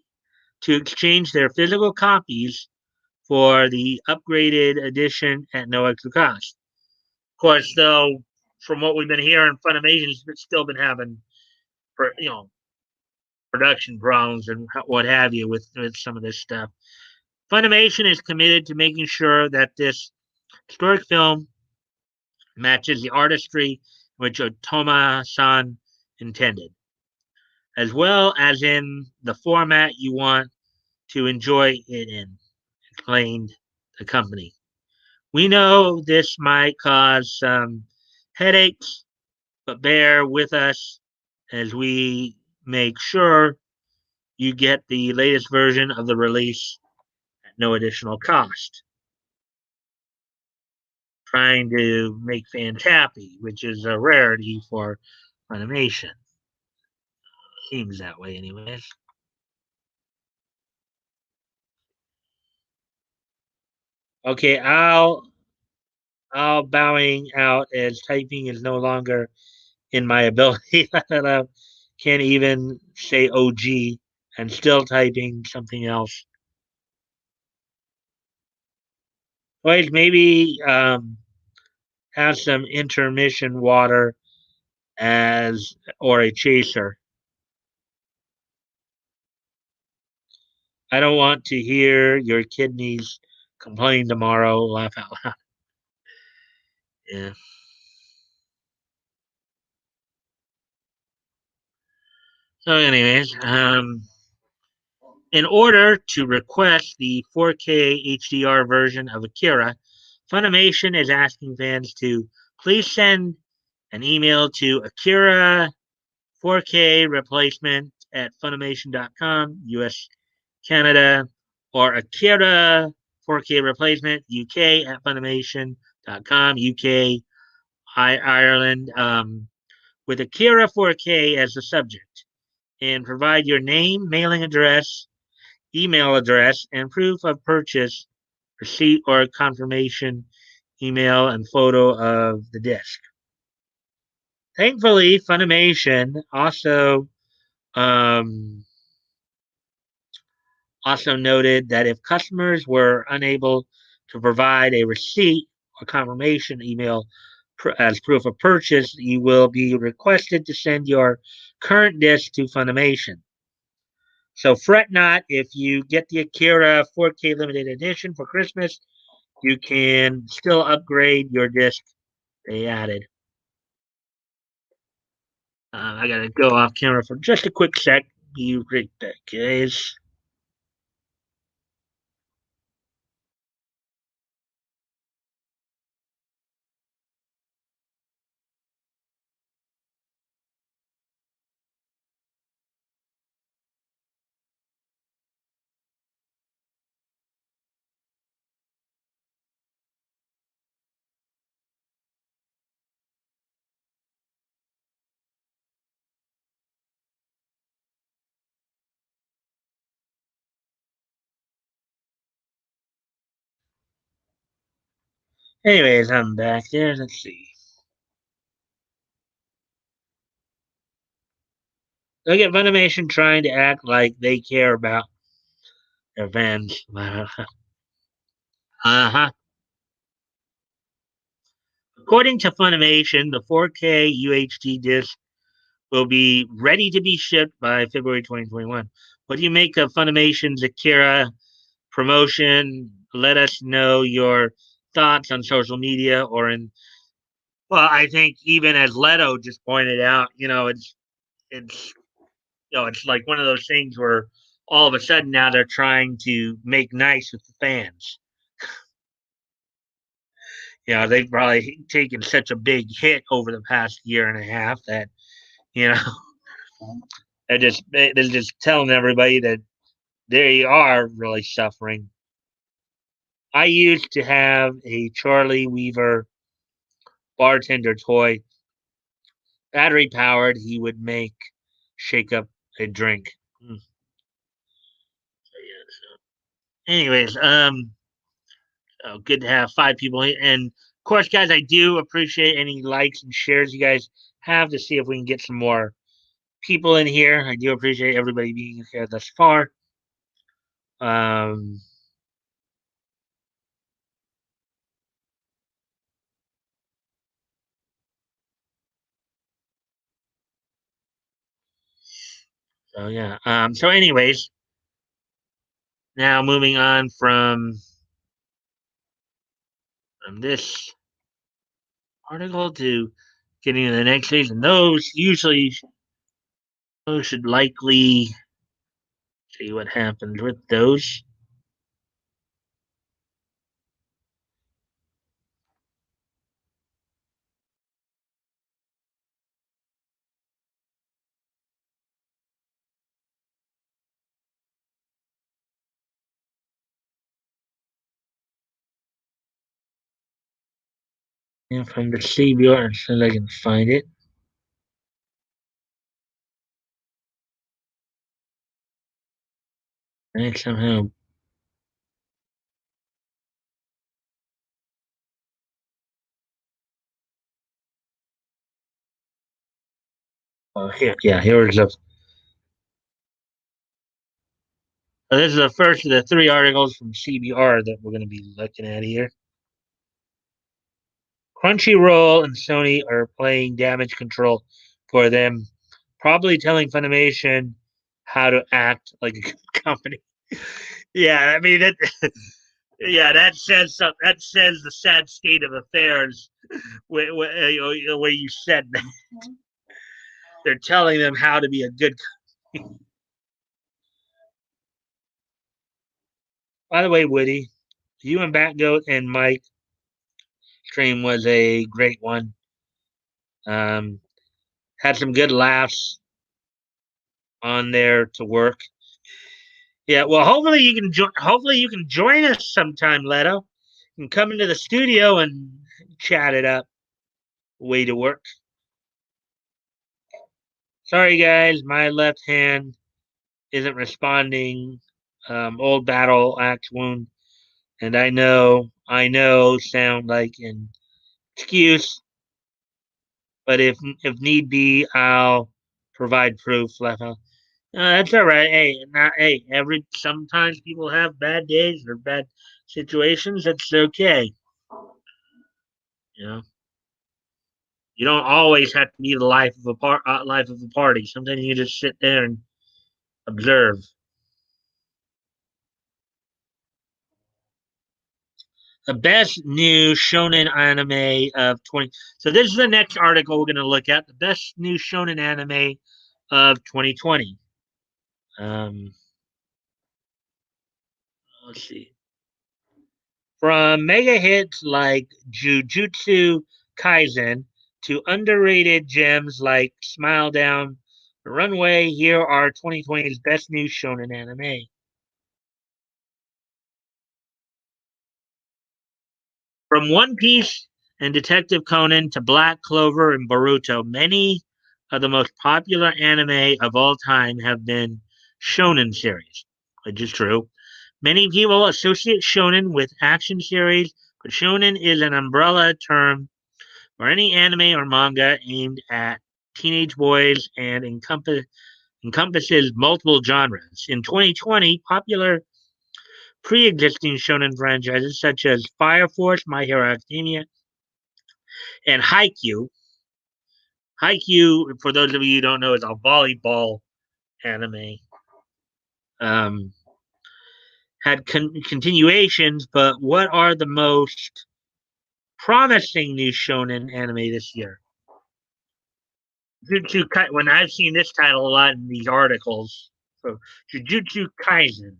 to exchange their physical copies for the upgraded edition at no extra cost. Of course, though, from what we've been hearing, Funimation's still been having, production problems and what have you with some of this stuff. Funimation is committed to making sure that this historic film matches the artistry which Otoma-san intended, as well as in the format you want to enjoy it in, explained the company. We know this might cause some headaches, but bear with us as we make sure you get the latest version of the release at no additional cost. Trying to make fans happy, which is a rarity for animation. Seems that way, anyways. Okay, I'll bowing out as typing is no longer in my ability. I can't even say OG and still typing something else. Boys, maybe have some intermission water as or a chaser. I don't want to hear your kidneys complain tomorrow. Laugh out loud. Yeah. So, anyways, in order to request the 4K HDR version of Akira, Funimation is asking fans to please send an email to Akira 4K replacement at Funimation.com, US, Canada, or Akira 4K replacement UK at Funimation.com, UK, Ireland, with Akira 4K as the subject, and provide your name, mailing address, email address, and proof of purchase, receipt or confirmation email, and photo of the disc. Thankfully, Funimation um, also noted that if customers were unable to provide a receipt or confirmation email as proof of purchase, you will be requested to send your current disc to Funimation. So fret not if you get the Akira 4K limited edition for Christmas, you can still upgrade your disc they added. I gotta go off camera for just a quick sec. Be right back, guys. Anyways, I'm back there. Let's see. Look at Funimation trying to act like they care about their fans. Uh-huh. According to Funimation, the 4K UHD disc will be ready to be shipped by February 2021. What do you make of Funimation's Akira promotion? Let us know your thoughts on social media or in. Well, I think even as Leto just pointed out, it's it's like one of those things where all of a sudden now they're trying to make nice with the fans. They've probably taken such a big hit over the past year and a half that you know they're just telling everybody that they are really suffering. I used to have a Charlie Weaver bartender toy, battery powered. He would shake up a drink. Mm. Anyways, good to have 5 people here. And of course, guys, I do appreciate any likes and shares you guys have to see if we can get some more people in here. I do appreciate everybody being here thus far. Um, So yeah. So anyways, now moving on from this article to getting to the next season. Those should likely see what happens with those. And from the CBR, as soon as I can find it. And somehow, oh, here is the. This is the first of the three articles from CBR that we're going to be looking at here. Crunchyroll and Sony are playing damage control for them, probably telling Funimation how to act like a company. Yeah, I mean that. Yeah, that says something. That says the sad state of affairs. Where you said that they're telling them how to be a good. By the way, Woody, you and Batgoat and Mike stream was a great one. Um, had some good laughs on there to work. Yeah, well, hopefully you can join. Hopefully you can join us sometime, Leto. You can come into the studio and chat it up. Way to work. Sorry, guys, my left hand isn't responding. Old battle axe wound, and I know, sound like an excuse, but if need be, I'll provide proof. Left. That's all right. Hey, every sometimes people have bad days or bad situations. That's okay. You know, you don't always have to be the life of a party. Sometimes you just sit there and observe. The best new shonen anime of 20. So this is the next article we're going to look at. The best new shonen anime of 2020. Um, let's see. From mega hits like Jujutsu Kaisen to underrated gems like Smile Down the Runway, here are 2020's best new shonen anime. From One Piece and Detective Conan to Black Clover and Boruto, many of the most popular anime of all time have been shonen series, which is true. Many people associate shonen with action series, but shonen is an umbrella term for any anime or manga aimed at teenage boys and encompasses multiple genres. In 2020, popular pre-existing shonen franchises such as Fire Force, My Hero Academia, and Haikyuu. Haikyuu, for those of you who don't know, is a volleyball anime. Um, had continuations, but what are the most promising new shonen anime this year? When I've seen this title a lot in these articles, so Jujutsu Kaisen.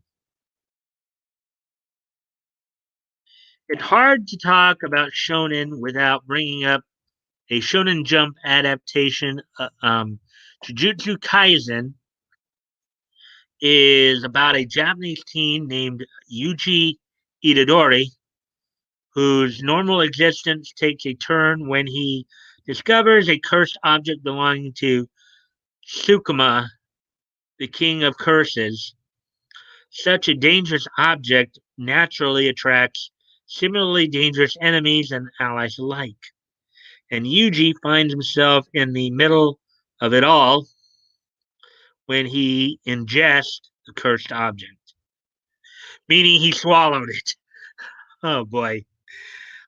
It's hard to talk about shonen without bringing up a Shonen Jump adaptation. Jujutsu Kaisen is about a Japanese teen named Yuji Itadori, whose normal existence takes a turn when he discovers a cursed object belonging to Sukuma, the king of curses. Such a dangerous object naturally attracts similarly dangerous enemies and allies alike. And Yuji finds himself in the middle of it all when he ingests the cursed object, meaning he swallowed it. Oh boy.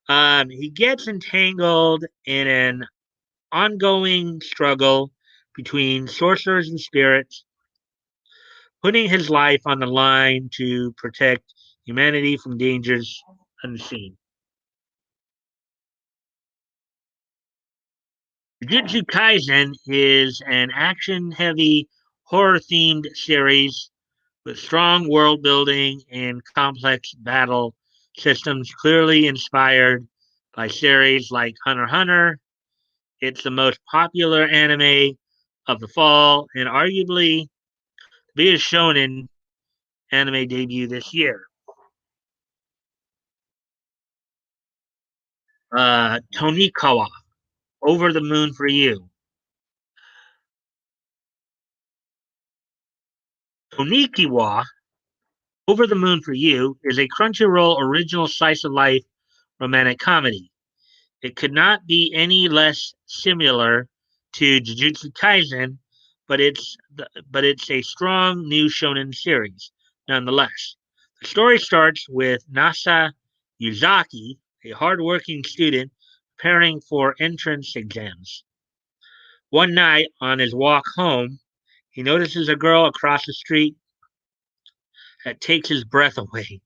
He gets entangled in an ongoing struggle between sorcerers and spirits, putting his life on the line to protect humanity from dangers unseen. Jujutsu Kaisen is an action heavy, horror themed series with strong world building and complex battle systems clearly inspired by series like Hunter x Hunter. It's the most popular anime of the fall and arguably the biggest shonen anime debut this year. Tonikawa, Over the Moon for You. Tonikiwa, Over the Moon for You is a Crunchyroll original slice of life romantic comedy. It could not be any less similar to Jujutsu Kaisen, but it's a strong new shonen series nonetheless. The story starts with Nasa Yuzaki, a hardworking student preparing for entrance exams. One night on his walk home, he notices a girl across the street that takes his breath away.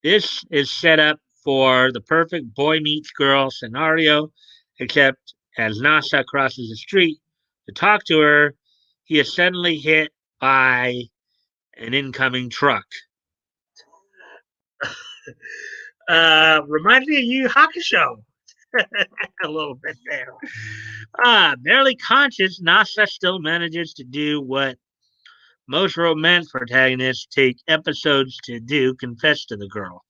This is set up for the perfect boy meets girl scenario, except as Nasa crosses the street to talk to her, he is suddenly hit by an incoming truck. Reminds me of Yu Hakusho a little bit there. Barely conscious, Nasa still manages to do what most romance protagonists take episodes to do, confess to the girl.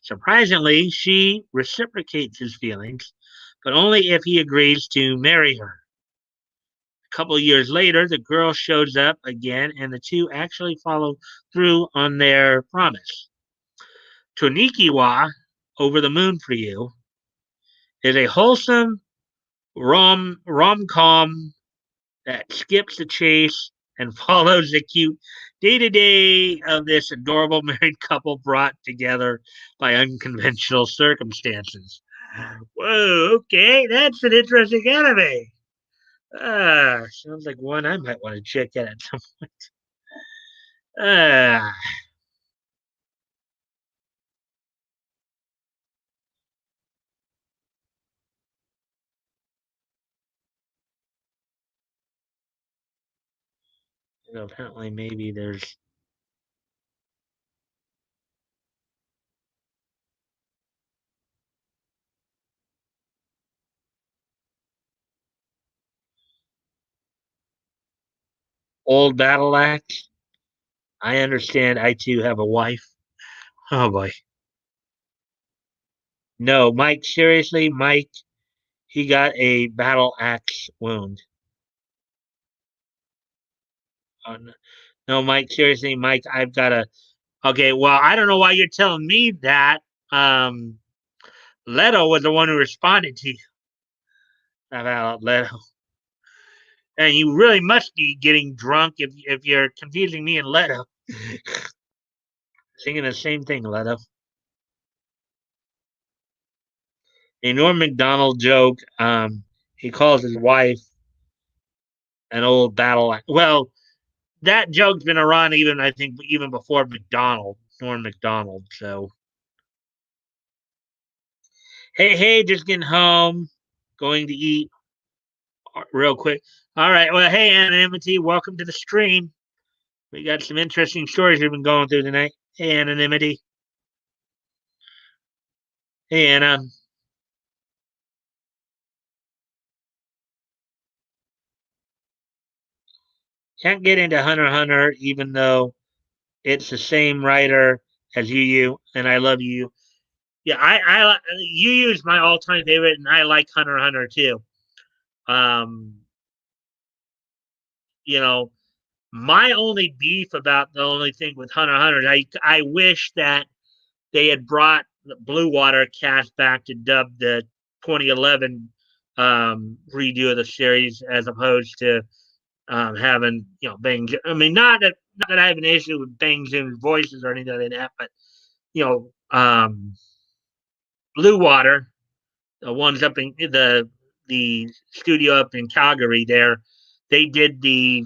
Surprisingly, she reciprocates his feelings, but only if he agrees to marry her. A couple of years later, the girl shows up again, and the two actually follow through on their promise. Tonikiwa, Over the Moon for You, is a wholesome rom com that skips the chase and follows the cute day to day of this adorable married couple brought together by unconventional circumstances. Whoa, okay, that's an interesting anime. Sounds like one I might want to check out at some point. Ah, apparently maybe there's old battle axe. I understand I too have a wife. Oh boy. No, Mike, seriously, Mike, he got a battle axe wound. Oh, no, no, Mike, seriously, Mike, I've got a. Okay, well, I don't know why you're telling me that. Um, Leto was the one who responded to you about Leto. And you really must be getting drunk if you're confusing me and Leto. Thinking the same thing, Leto. A Norm Macdonald joke. He calls his wife an old battle. Well, that joke's been around even I think even before McDonald, Norm Macdonald. So hey, just getting home, going to eat real quick. All right. Well, hey, anonymity, welcome to the stream. We got some interesting stories we've been going through tonight. Hey, anonymity. Hey, Anna. Can't get into Hunter x Hunter, even though it's the same writer as Yu, and I love Yu. Yeah, Yu is my all-time favorite, and I like Hunter x Hunter too. Um, you know, my only beef about the only thing with Hunter x Hunter, I wish that they had brought the Blue Water cast back to dub the 2011 redo of the series as opposed to having Bang. I mean, not that I have an issue with Bang Zoom's voices or anything like that, but you know, Blue Water, the ones up in the studio up in Calgary, there, they did the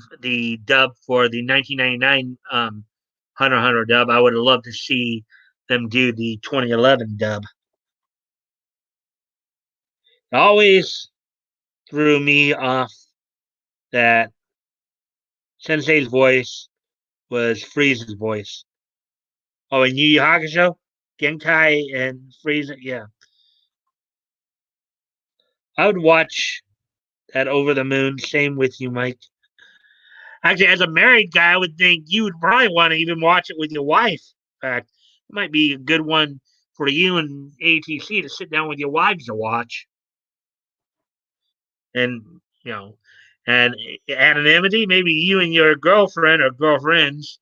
dub for the 1999 Hunter x Hunter dub. I would have loved to see them do the 2011 dub. It always threw me off that Sensei's voice was Frieza's voice. Oh, and Yu Yu Hakusho, Genkai and Frieza. Yeah, I would watch that Over the Moon. Same with you, Mike. Actually, as a married guy, I would think you would probably want to even watch it with your wife. In fact, it might be a good one for you and ATC to sit down with your wives to watch. And, you know, and anonymity, maybe you and your girlfriend or girlfriends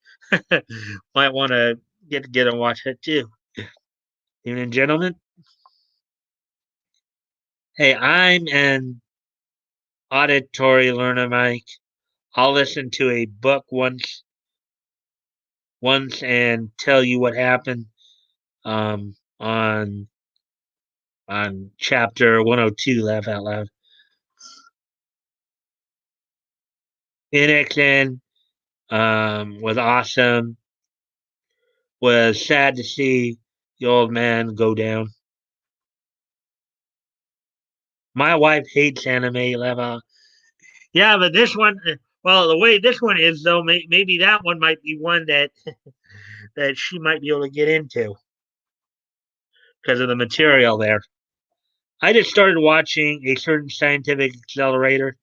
might want to get together and watch it too. Evening, and gentlemen. Hey, I'm an auditory learner, Mike. I'll listen to a book once and tell you what happened on chapter 102. Laugh out loud. NXN was awesome. Was sad to see the old man go down. My wife hates anime. Laugh out. Yeah, but this one, well, the way this one is though, maybe that one might be one that that she might be able to get into because of the material there. I just started watching a certain scientific accelerator.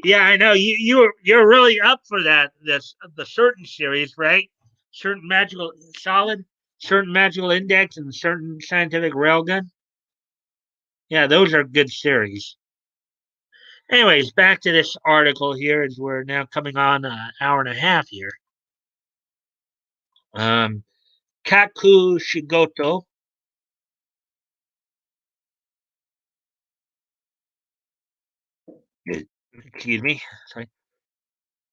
Yeah, I know you're really up for that. This the certain series, right? Certain magical solid, certain magical index, and certain scientific railgun. Yeah, those are good series. Anyways, back to this article here as we're now coming on an hour and a half here. Um, Kaku Shigoto. Excuse me. Sorry.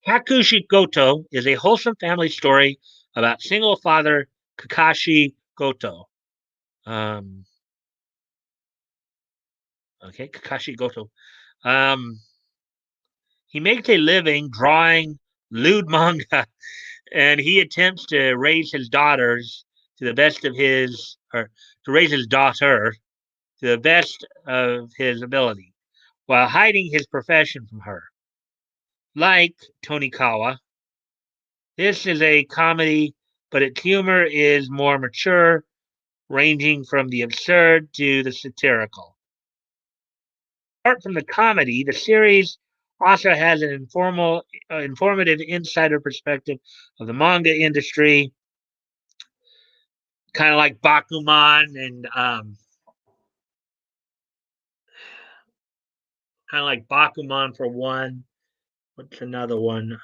Kakushi Goto is a wholesome family story about single father Kakashi Goto. Um, okay, Kakashi Goto. Um, he makes a living drawing lewd manga, and he attempts to raise his daughters to the best of his, or to raise his daughter to the best of his ability, while hiding his profession from her. Like Tonikawa, this is a comedy, but its humor is more mature, ranging from the absurd to the satirical. Apart from the comedy, the series also has an informative insider perspective of the manga industry, kind of like Bakuman and kind of like Bakuman for one. What's another one?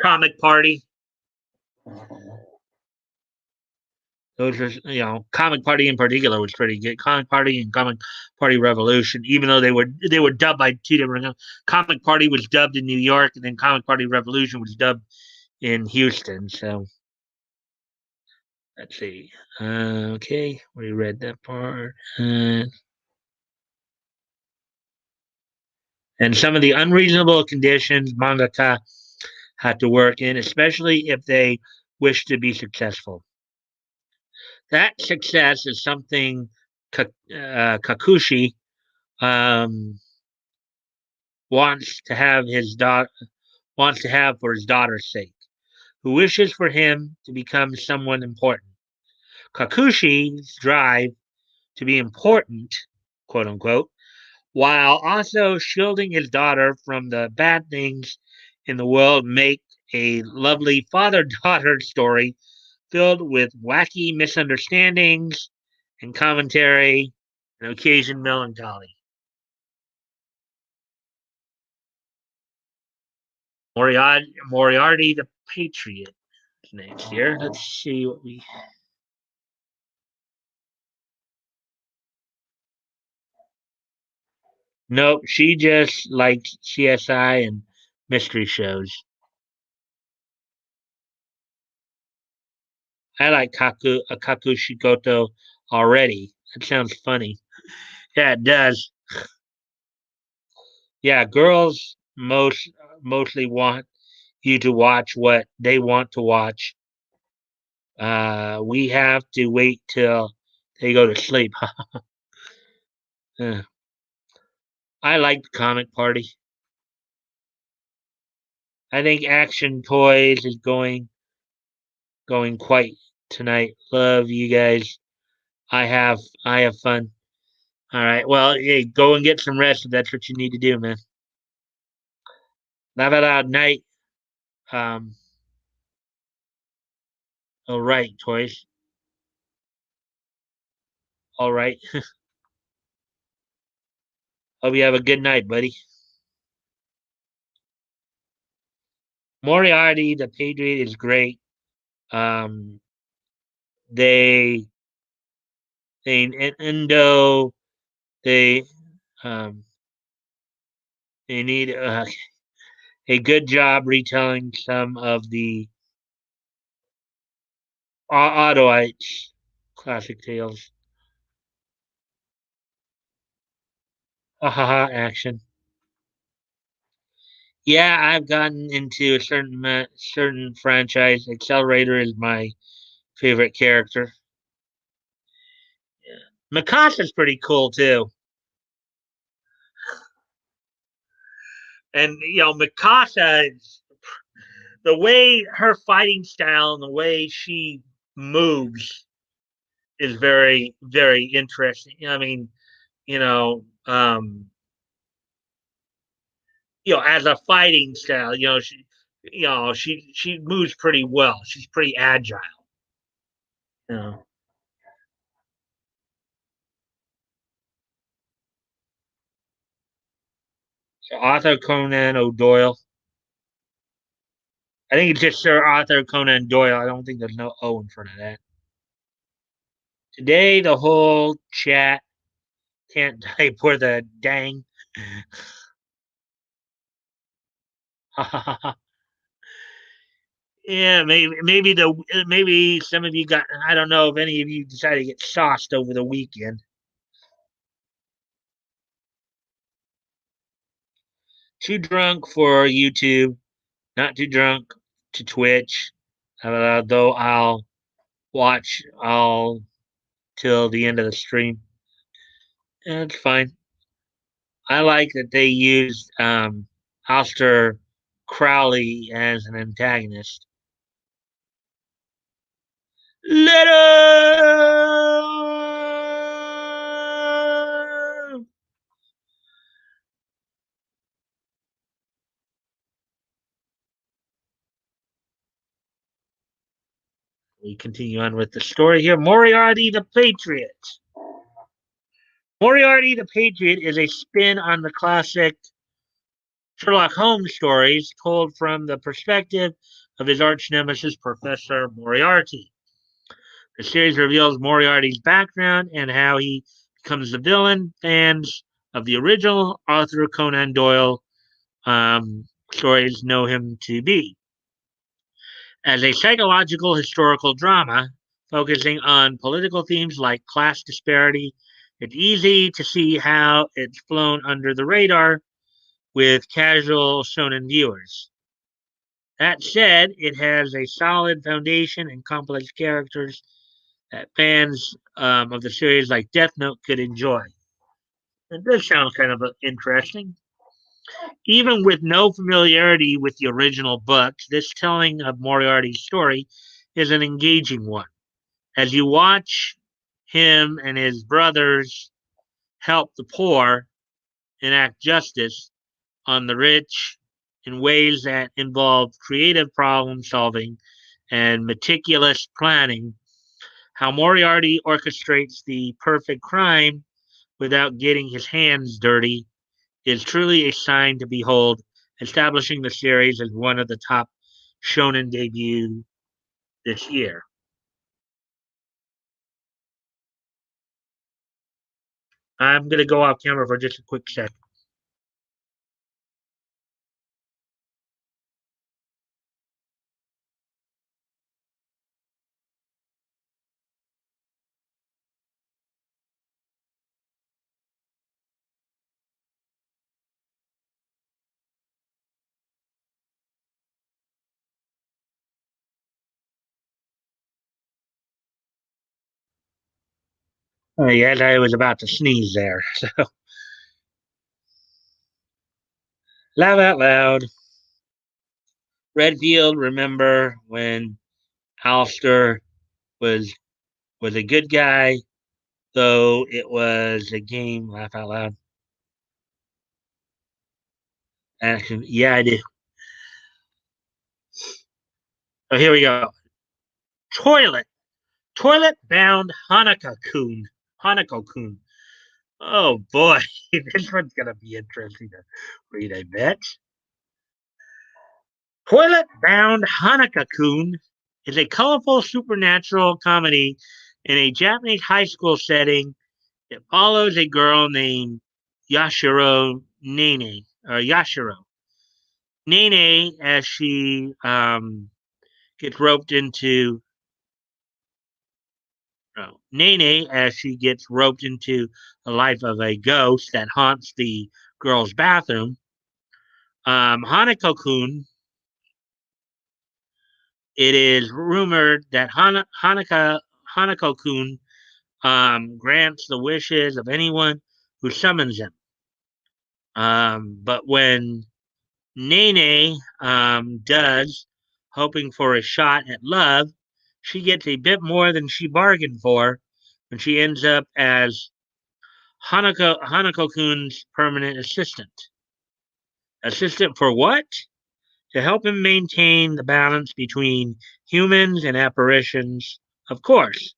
Comic Party. Those are, Comic Party in particular was pretty good. Comic Party and Comic Party Revolution, even though they were dubbed by two different. Comic Party was dubbed in New York, and then Comic Party Revolution was dubbed in Houston. So let's see. Okay, we read that part. And some of the unreasonable conditions mangaka had to work in, especially if they wish to be successful. That success is something Kakushi um, wants to have for his daughter's sake, who wishes for him to become someone important. Kakushi's drive to be important, quote unquote, while also shielding his daughter from the bad things in the world, make a lovely father-daughter story filled with wacky misunderstandings and commentary and occasion melancholy. Moriarty the Patriot is next here. Let's see what we. Nope, she just likes CSI and mystery shows. I like Kaku Shigoto already. That sounds funny. Yeah, it does. Yeah, girls mostly want you to watch what they want to watch. We have to wait till they go to sleep. Uh, I like the comic party. I think Action Toys is going quite tonight. Love you guys. I have fun. All right. Well, hey, go and get some rest if that's what you need to do, man. Have a loud night. Um. All right, toys. All right. Hope you have a good night, buddy. Moriarty, the Patriot, is great. Um. They in Indo. They um. They need a good job retelling some of the Autoites classic tales. Ha ha ha! Action. Yeah, I've gotten into a certain franchise. Accelerator is my favorite character. Yeah. Mikasa's pretty cool too. And Mikasa, the way her fighting style and the way she moves is very, very interesting. I mean, you know, um, as a fighting style, she moves pretty well. She's pretty agile. You know. So Arthur Conan O'Doyle. I think it's just Sir Arthur Conan Doyle. I don't think there's no O in front of that. Today, the whole chat can't type worth a dang. Yeah, maybe some of you got. I don't know if any of you decided to get sauced over the weekend. Too drunk for YouTube, not too drunk to Twitch. Though I'll watch all till the end of the stream. Yeah, it's fine. I like that they used Aleister Crowley as an antagonist. Letter. We continue on with the story here. Moriarty the Patriot. Moriarty the Patriot is a spin on the classic Sherlock Holmes stories told from the perspective of his arch nemesis, Professor Moriarty. The series reveals Moriarty's background and how he becomes the villain fans of the original Arthur Conan Doyle stories know him to be. As a psychological historical drama focusing on political themes like class disparity, it's easy to see how it's flown under the radar with casual shonen viewers. That said, it has a solid foundation and complex characters that fans of the series like Death Note could enjoy. It does sound kind of interesting. Even with no familiarity with the original books, this telling of Moriarty's story is an engaging one. As you watch him and his brothers help the poor enact justice on the rich in ways that involve creative problem solving and meticulous planning, how Moriarty orchestrates the perfect crime without getting his hands dirty is truly a sign to behold, establishing the series as one of the top shonen debut this year. I'm going to go off camera for just a quick second. Oh, yes, I was about to sneeze there. So laugh out loud. Redfield, remember when Alistair was was a good guy, though it was a game. Laugh out loud. Action. Yeah, I do. Oh, here we go. Toilet. Toilet bound Hanukkah-kun. Hanukkah-kun. Oh boy, this one's gonna be interesting to read, I bet. Toilet Bound Hanukkah-kun is a colorful supernatural comedy in a Japanese high school setting. It follows a girl named Yashiro Nene, or Yashiro Nene, as she gets roped into Nene as she gets roped into the life of a ghost that haunts the girl's bathroom. Hanako-kun, it is rumored that Hanako-kun grants the wishes of anyone who summons him. But when Nene does, hoping for a shot at love, she gets a bit more than she bargained for when she ends up as Hanako-kun's permanent assistant. Assistant for what? To help him maintain the balance between humans and apparitions, of course.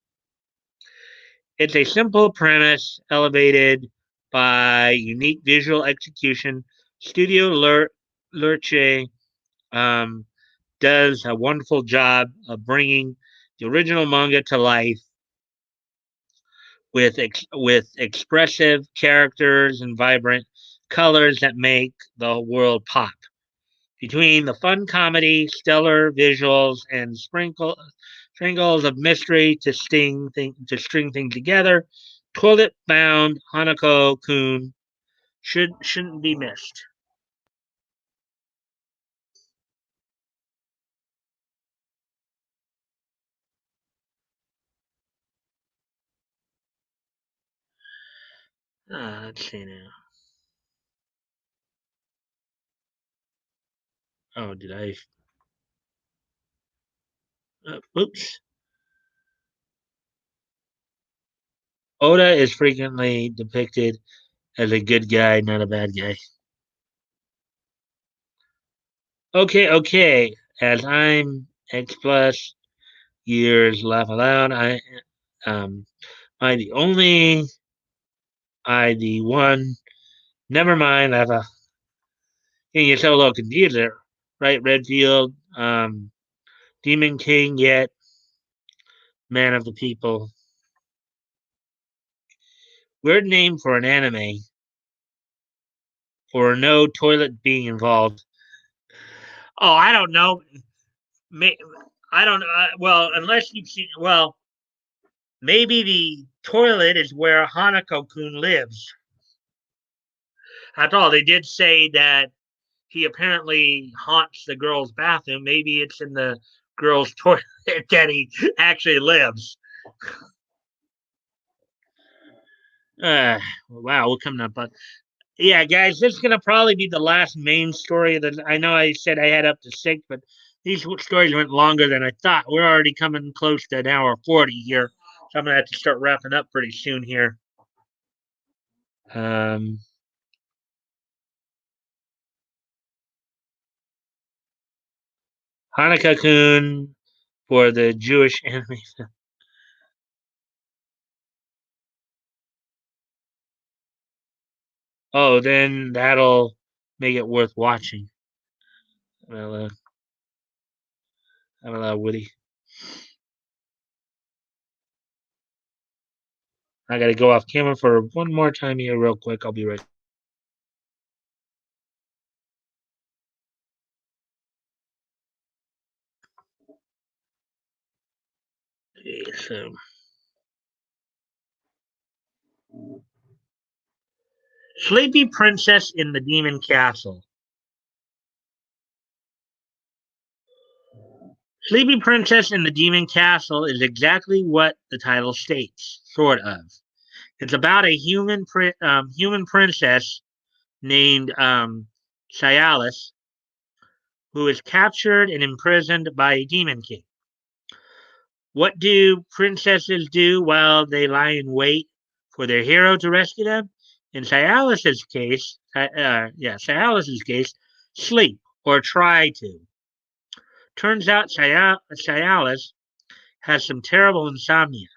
It's a simple premise elevated by unique visual execution. Studio Lurche um, does a wonderful job of bringing the original manga to life with expressive characters and vibrant colors that make the world pop. Between the fun comedy, stellar visuals, and sprinkles of mystery to string things together, Toilet Bound Hanako Kun shouldn't be missed. Let's see now. Oh, did I? Oops. Oda is frequently depicted as a good guy, not a bad guy. Okay, okay. As I'm X plus years laugh aloud, um I the only I the one. Never mind. I've getting yourself a little confused there, right? Redfield, Demon King, yet Man of the People. Weird name for an anime for no toilet being involved. Oh, I don't know. May, I don't. Well, unless you've seen. Well, maybe the toilet is where Hanako-kun lives. After all, they did say that he apparently haunts the girl's bathroom. Maybe it's in the girl's toilet that he actually lives. Wow, we're coming up on. Yeah, guys, this is gonna probably be the last main story. That I know I said I had up to six, but these stories went longer than I thought. We're already coming close to an hour 40 here, so I'm gonna have to start wrapping up pretty soon here. Um, Hanukkah Kun for the Jewish anime. Oh, then that'll make it worth watching. Well, I don't know, Woody. I gotta go off camera for one more time here, real quick. I'll be right. Okay, so, Sleepy Princess in the Demon Castle. Sleepy Princess in the Demon Castle is exactly what the title states, sort of. It's about a human princess named Cialis, who is captured and imprisoned by a demon king. What do princesses do while they lie in wait for their hero to rescue them? In Cialis's case, sleep or try to. Turns out Cialis has some terrible insomnia.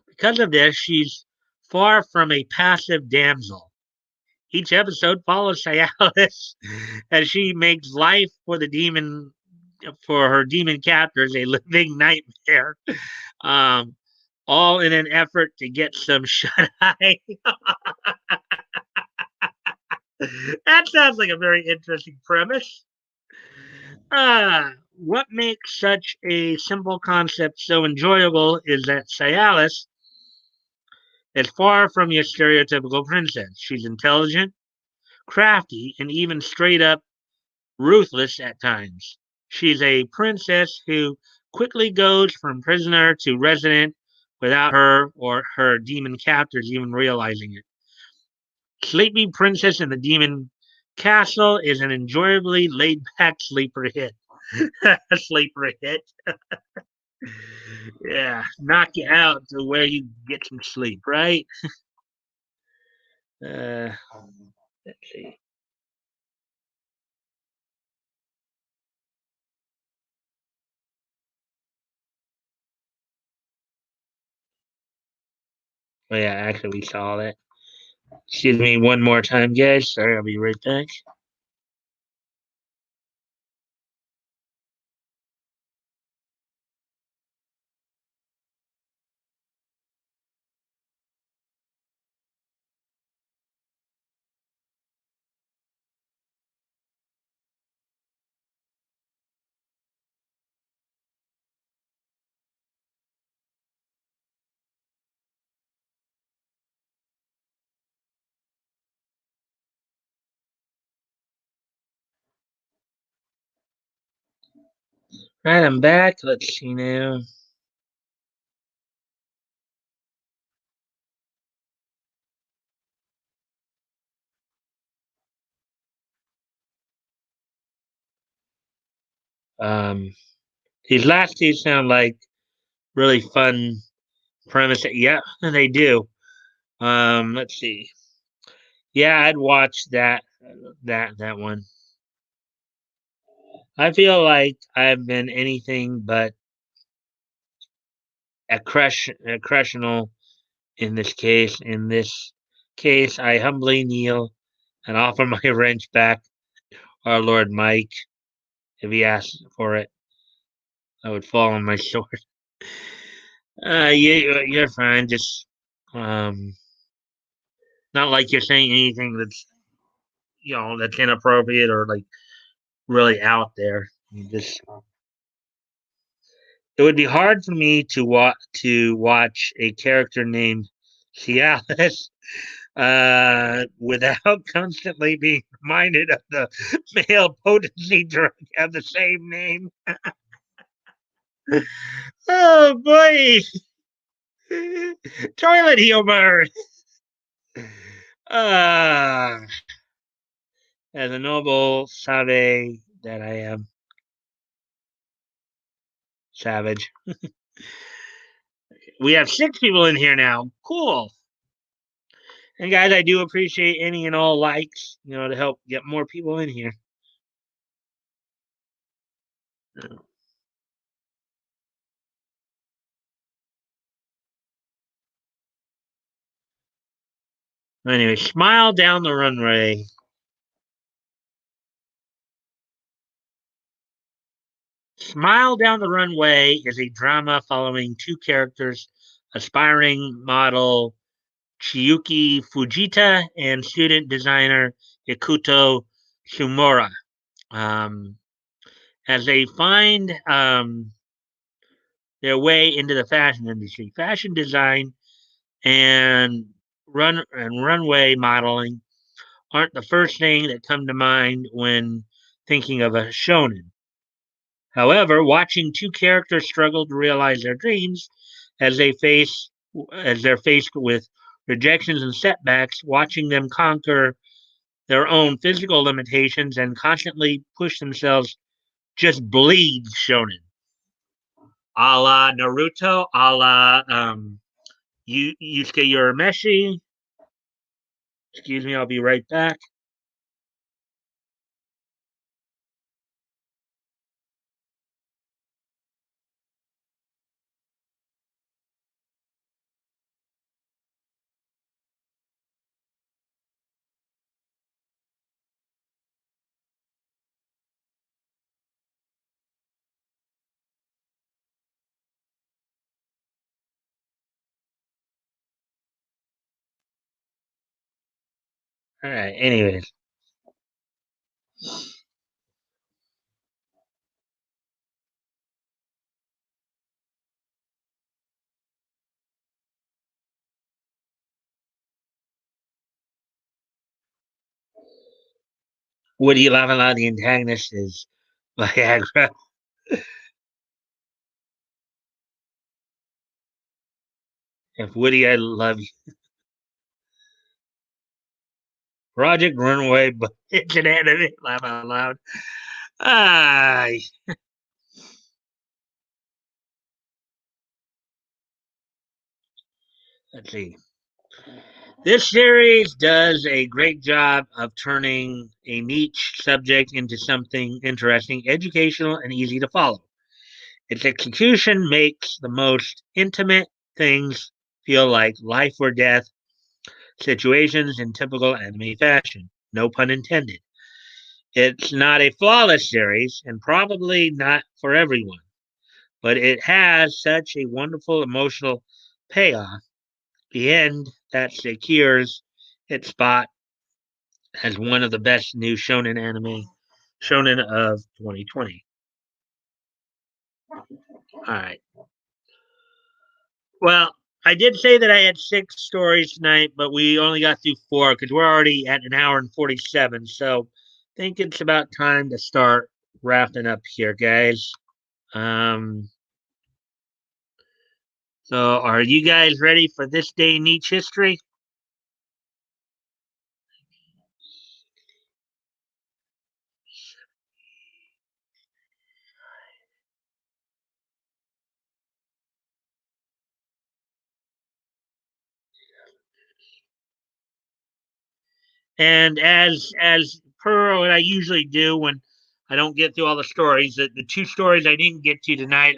Because of this, she's far from a passive damsel. Each episode follows Cialis as she makes life for her demon captors a living nightmare. Um, all in an effort to get some shut eye. That sounds like a very interesting premise. What makes such a simple concept so enjoyable is that Cialis is far from your stereotypical princess. She's intelligent, crafty, and even straight up ruthless at times. She's a princess who quickly goes from prisoner to resident without her or her demon captors even realizing it. Sleepy Princess in the Demon Castle is an enjoyably laid back sleeper hit. A sleeper hit. Yeah, knock you out to where you get some sleep, right? Uh, let's see. Oh, yeah, actually, we saw that. Excuse me one more time, guys. Sorry, I'll be right back. Right, I'm back. Let's see now. Um, these last two sound like really fun premise. Yeah, they do. Let's see. Yeah, I'd watch that one. I feel like I've been anything but a crushional in this case. In this case, I humbly kneel and offer my wrench back our Lord Mike. If he asks for it, I would fall on my sword. You're fine. Just um, not like you're saying anything that's that's inappropriate or like really out there. You just it would be hard for me to watch a character named Cialis without constantly being reminded of the male potency drug have the same name. Oh boy, toilet humor. Uh, as a noble savage that I am, savage. We have 6 people in here now. Cool. And guys, I do appreciate any and all likes, to help get more people in here. Anyway, Smile Down the Runway. Smile Down the Runway is a drama following two characters, aspiring model Chiyuki Fujita and student designer Ikuto Shumura. Um, as they find their way into the fashion industry, fashion design and runway modeling aren't the first thing that come to mind when thinking of a shonen. However, watching two characters struggle to realize their dreams as they face as they're faced with rejections and setbacks, watching them conquer their own physical limitations and constantly push themselves just bleeds shonen. A la Naruto, a la Yusuke Urameshi. Excuse me, I'll be right back. All right, anyways. Woody Lavalin, the antagonist, is Viagra. If Woody, I love you. Project Runway, but it's an anime. Laugh out loud. Ah, let's see. This series does a great job of turning a niche subject into something interesting, educational, and easy to follow. Its execution makes the most intimate things feel like life or death situations in typical anime fashion. No pun intended. It's not a flawless series and probably not for everyone, but it has such a wonderful emotional payoff. The end that secures its spot as one of the best new shonen of 2020. All right. Well, I did say that I had 6 stories tonight, but we only got through 4 because we're already at an hour and 47. So I think it's about time to start wrapping up here, guys. Um, so are you guys ready for this day in each history? And as per what I usually do when I don't get through all the stories, the 2 stories I didn't get to tonight,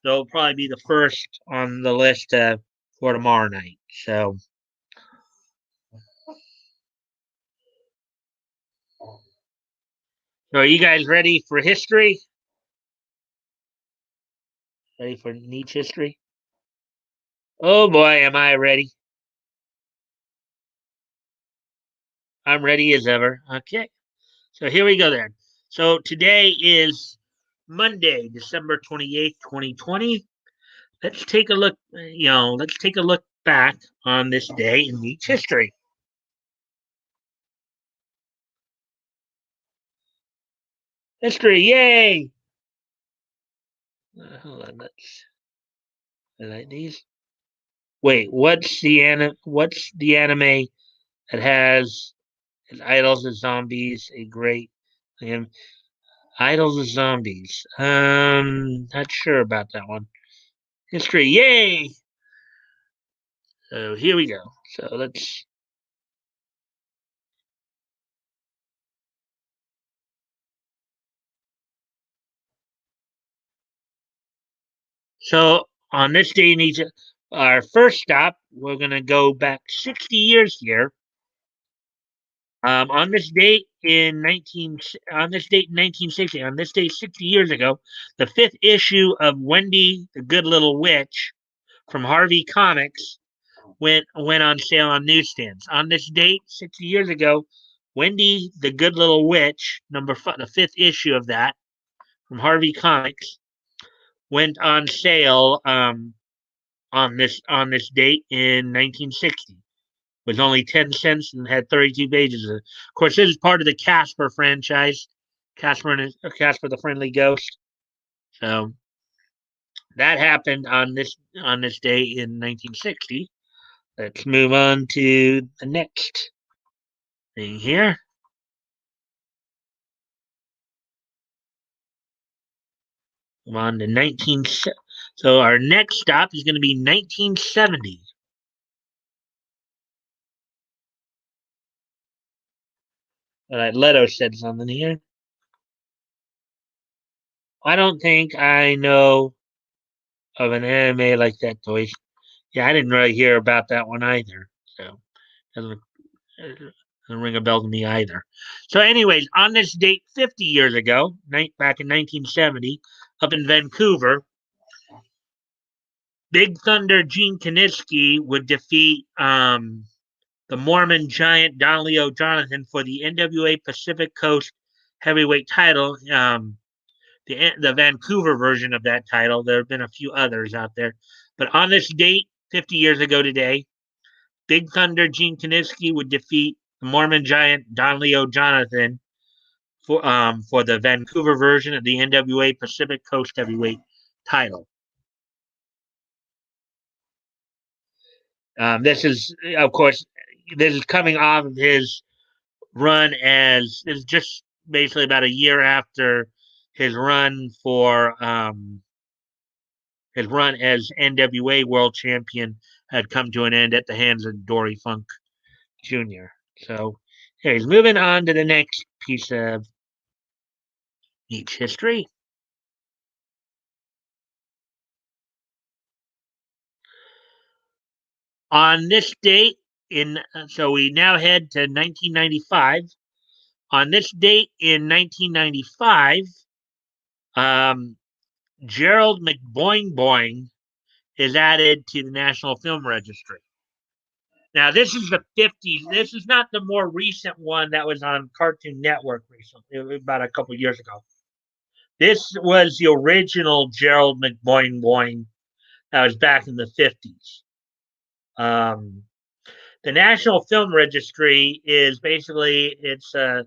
they'll probably be the first on the list for tomorrow night. So are you guys ready for history? Ready for niche history? Oh boy, am I ready. I'm ready as ever. Okay. So here we go then. So today is Monday, December 28th, 2020. Let's take a look, let's take a look back on this day in niche history. History, yay! Hold on, let's highlight these. Wait, what's the anime that has idols of zombies, a great um, idols of zombies. Not sure about that one. History, yay! So here we go. So let's. So on this day in Egypt, our first stop, we're gonna go back 60 years here. On this date in 1960, on this date 60 years ago, the 5th issue of Wendy the Good Little Witch from Harvey Comics went on sale on newsstands. On this date, 60 years ago, Wendy the Good Little Witch, the 5th issue of that from Harvey Comics, went on sale on this date in 1960. It was only 10 cents and had 32 pages. Of course, this is part of the Casper franchise, Casper the Friendly Ghost. So That happened on this day in 1960. Let's move on to the next thing here. Move on to 19. So our next stop is going to be 1970. Leto said something here. I don't think I know of an anime like that, Toys. Yeah, I didn't really hear about that one either. So doesn't, doesn't ring a bell to me either. So, anyways, on this date 50 years ago, back in 1970, up in Vancouver, Big Thunder Gene Kiniski would defeat the Mormon giant Don Leo Jonathan for the NWA Pacific Coast heavyweight title. The Vancouver version of that title. There have been a few others out there, but on this date, 50 years ago today, Big Thunder Gene Kiniski would defeat the Mormon giant Don Leo Jonathan for the Vancouver version of the NWA Pacific Coast heavyweight title. This is, of course, this is coming off of his run as is just basically about a year after his run for his run as NWA World Champion had come to an end at the hands of Dory Funk Jr. So, he's moving on to the next piece of each history. On this date, so we now head to 1995. On this date in 1995, um, Gerald McBoing Boing is added to the National Film Registry. Now, this is the 50s. This is not the more recent one that was on Cartoon Network recently, about a couple years ago. This was the original Gerald McBoing Boing that was back in the 50s. The National Film Registry is basically it's a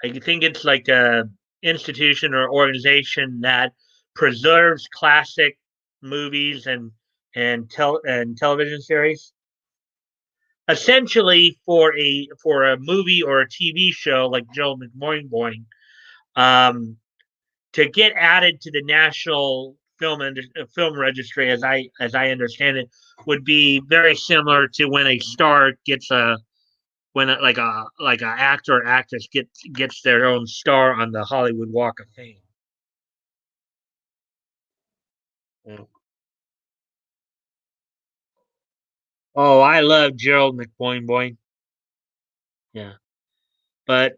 I think it's like a institution or organization that preserves classic movies and television series. Essentially, for a movie or a TV show like Joe McBoing Boing, um, to get added to the National Film Registry, as I understand it, would be very similar to when a star gets a when a, like a actor or actress gets their own star on the Hollywood Walk of Fame. Yeah. Oh, I love Gerald McBoing Boing. Yeah, but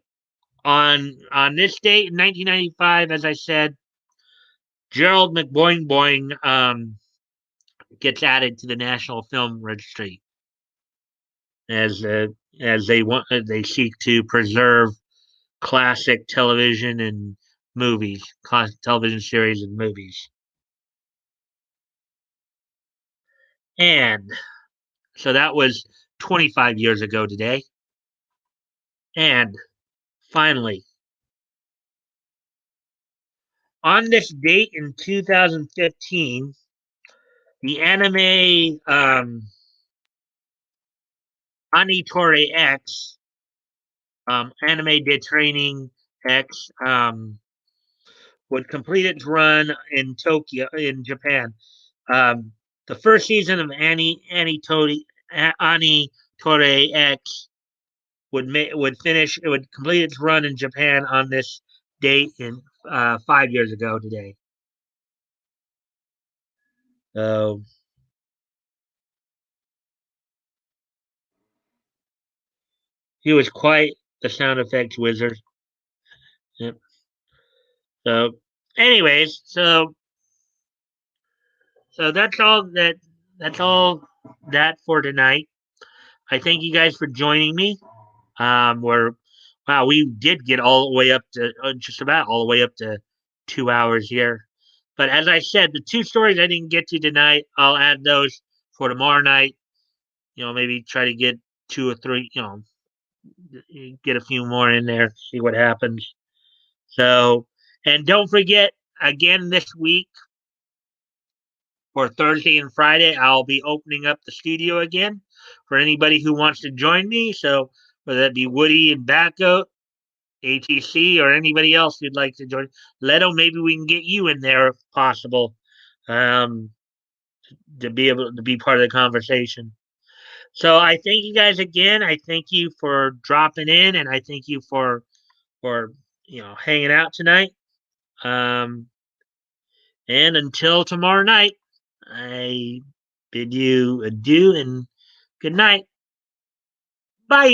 on this date in 1995, as I said, Gerald McBoing Boing gets added to the National Film Registry as uh, as they seek to preserve classic television and movies, classic television series and movies. And so that was 25 years ago today. And finally, on this date in 2015, the anime Anitore X, Anime de Training X, would complete its run in Tokyo, in Japan. Um, the first season of Ani Tore X would finish. It would complete its run in Japan on this date in 5 years ago today. So he was quite the sound effects wizard. Yep. So, anyways, so that's all that for tonight. I thank you guys for joining me. We're wow, we did get all the way up to just about all the way up to 2 hours here. But as I said, the two stories I didn't get to tonight, I'll add those for tomorrow night. Maybe try to get two or three. Get a few more in there, see what happens. So, And don't forget, again this week, for Thursday and Friday, I'll be opening up the studio again for anybody who wants to join me. So whether that be Woody and Batgoat, ATC, or anybody else who'd like to join, Leto, maybe we can get you in there if possible, um, to be able to be part of the conversation. So I thank you guys again. I thank you for dropping in, and I thank you for hanging out tonight. Um, and until tomorrow night, I bid you adieu and good night. Bye.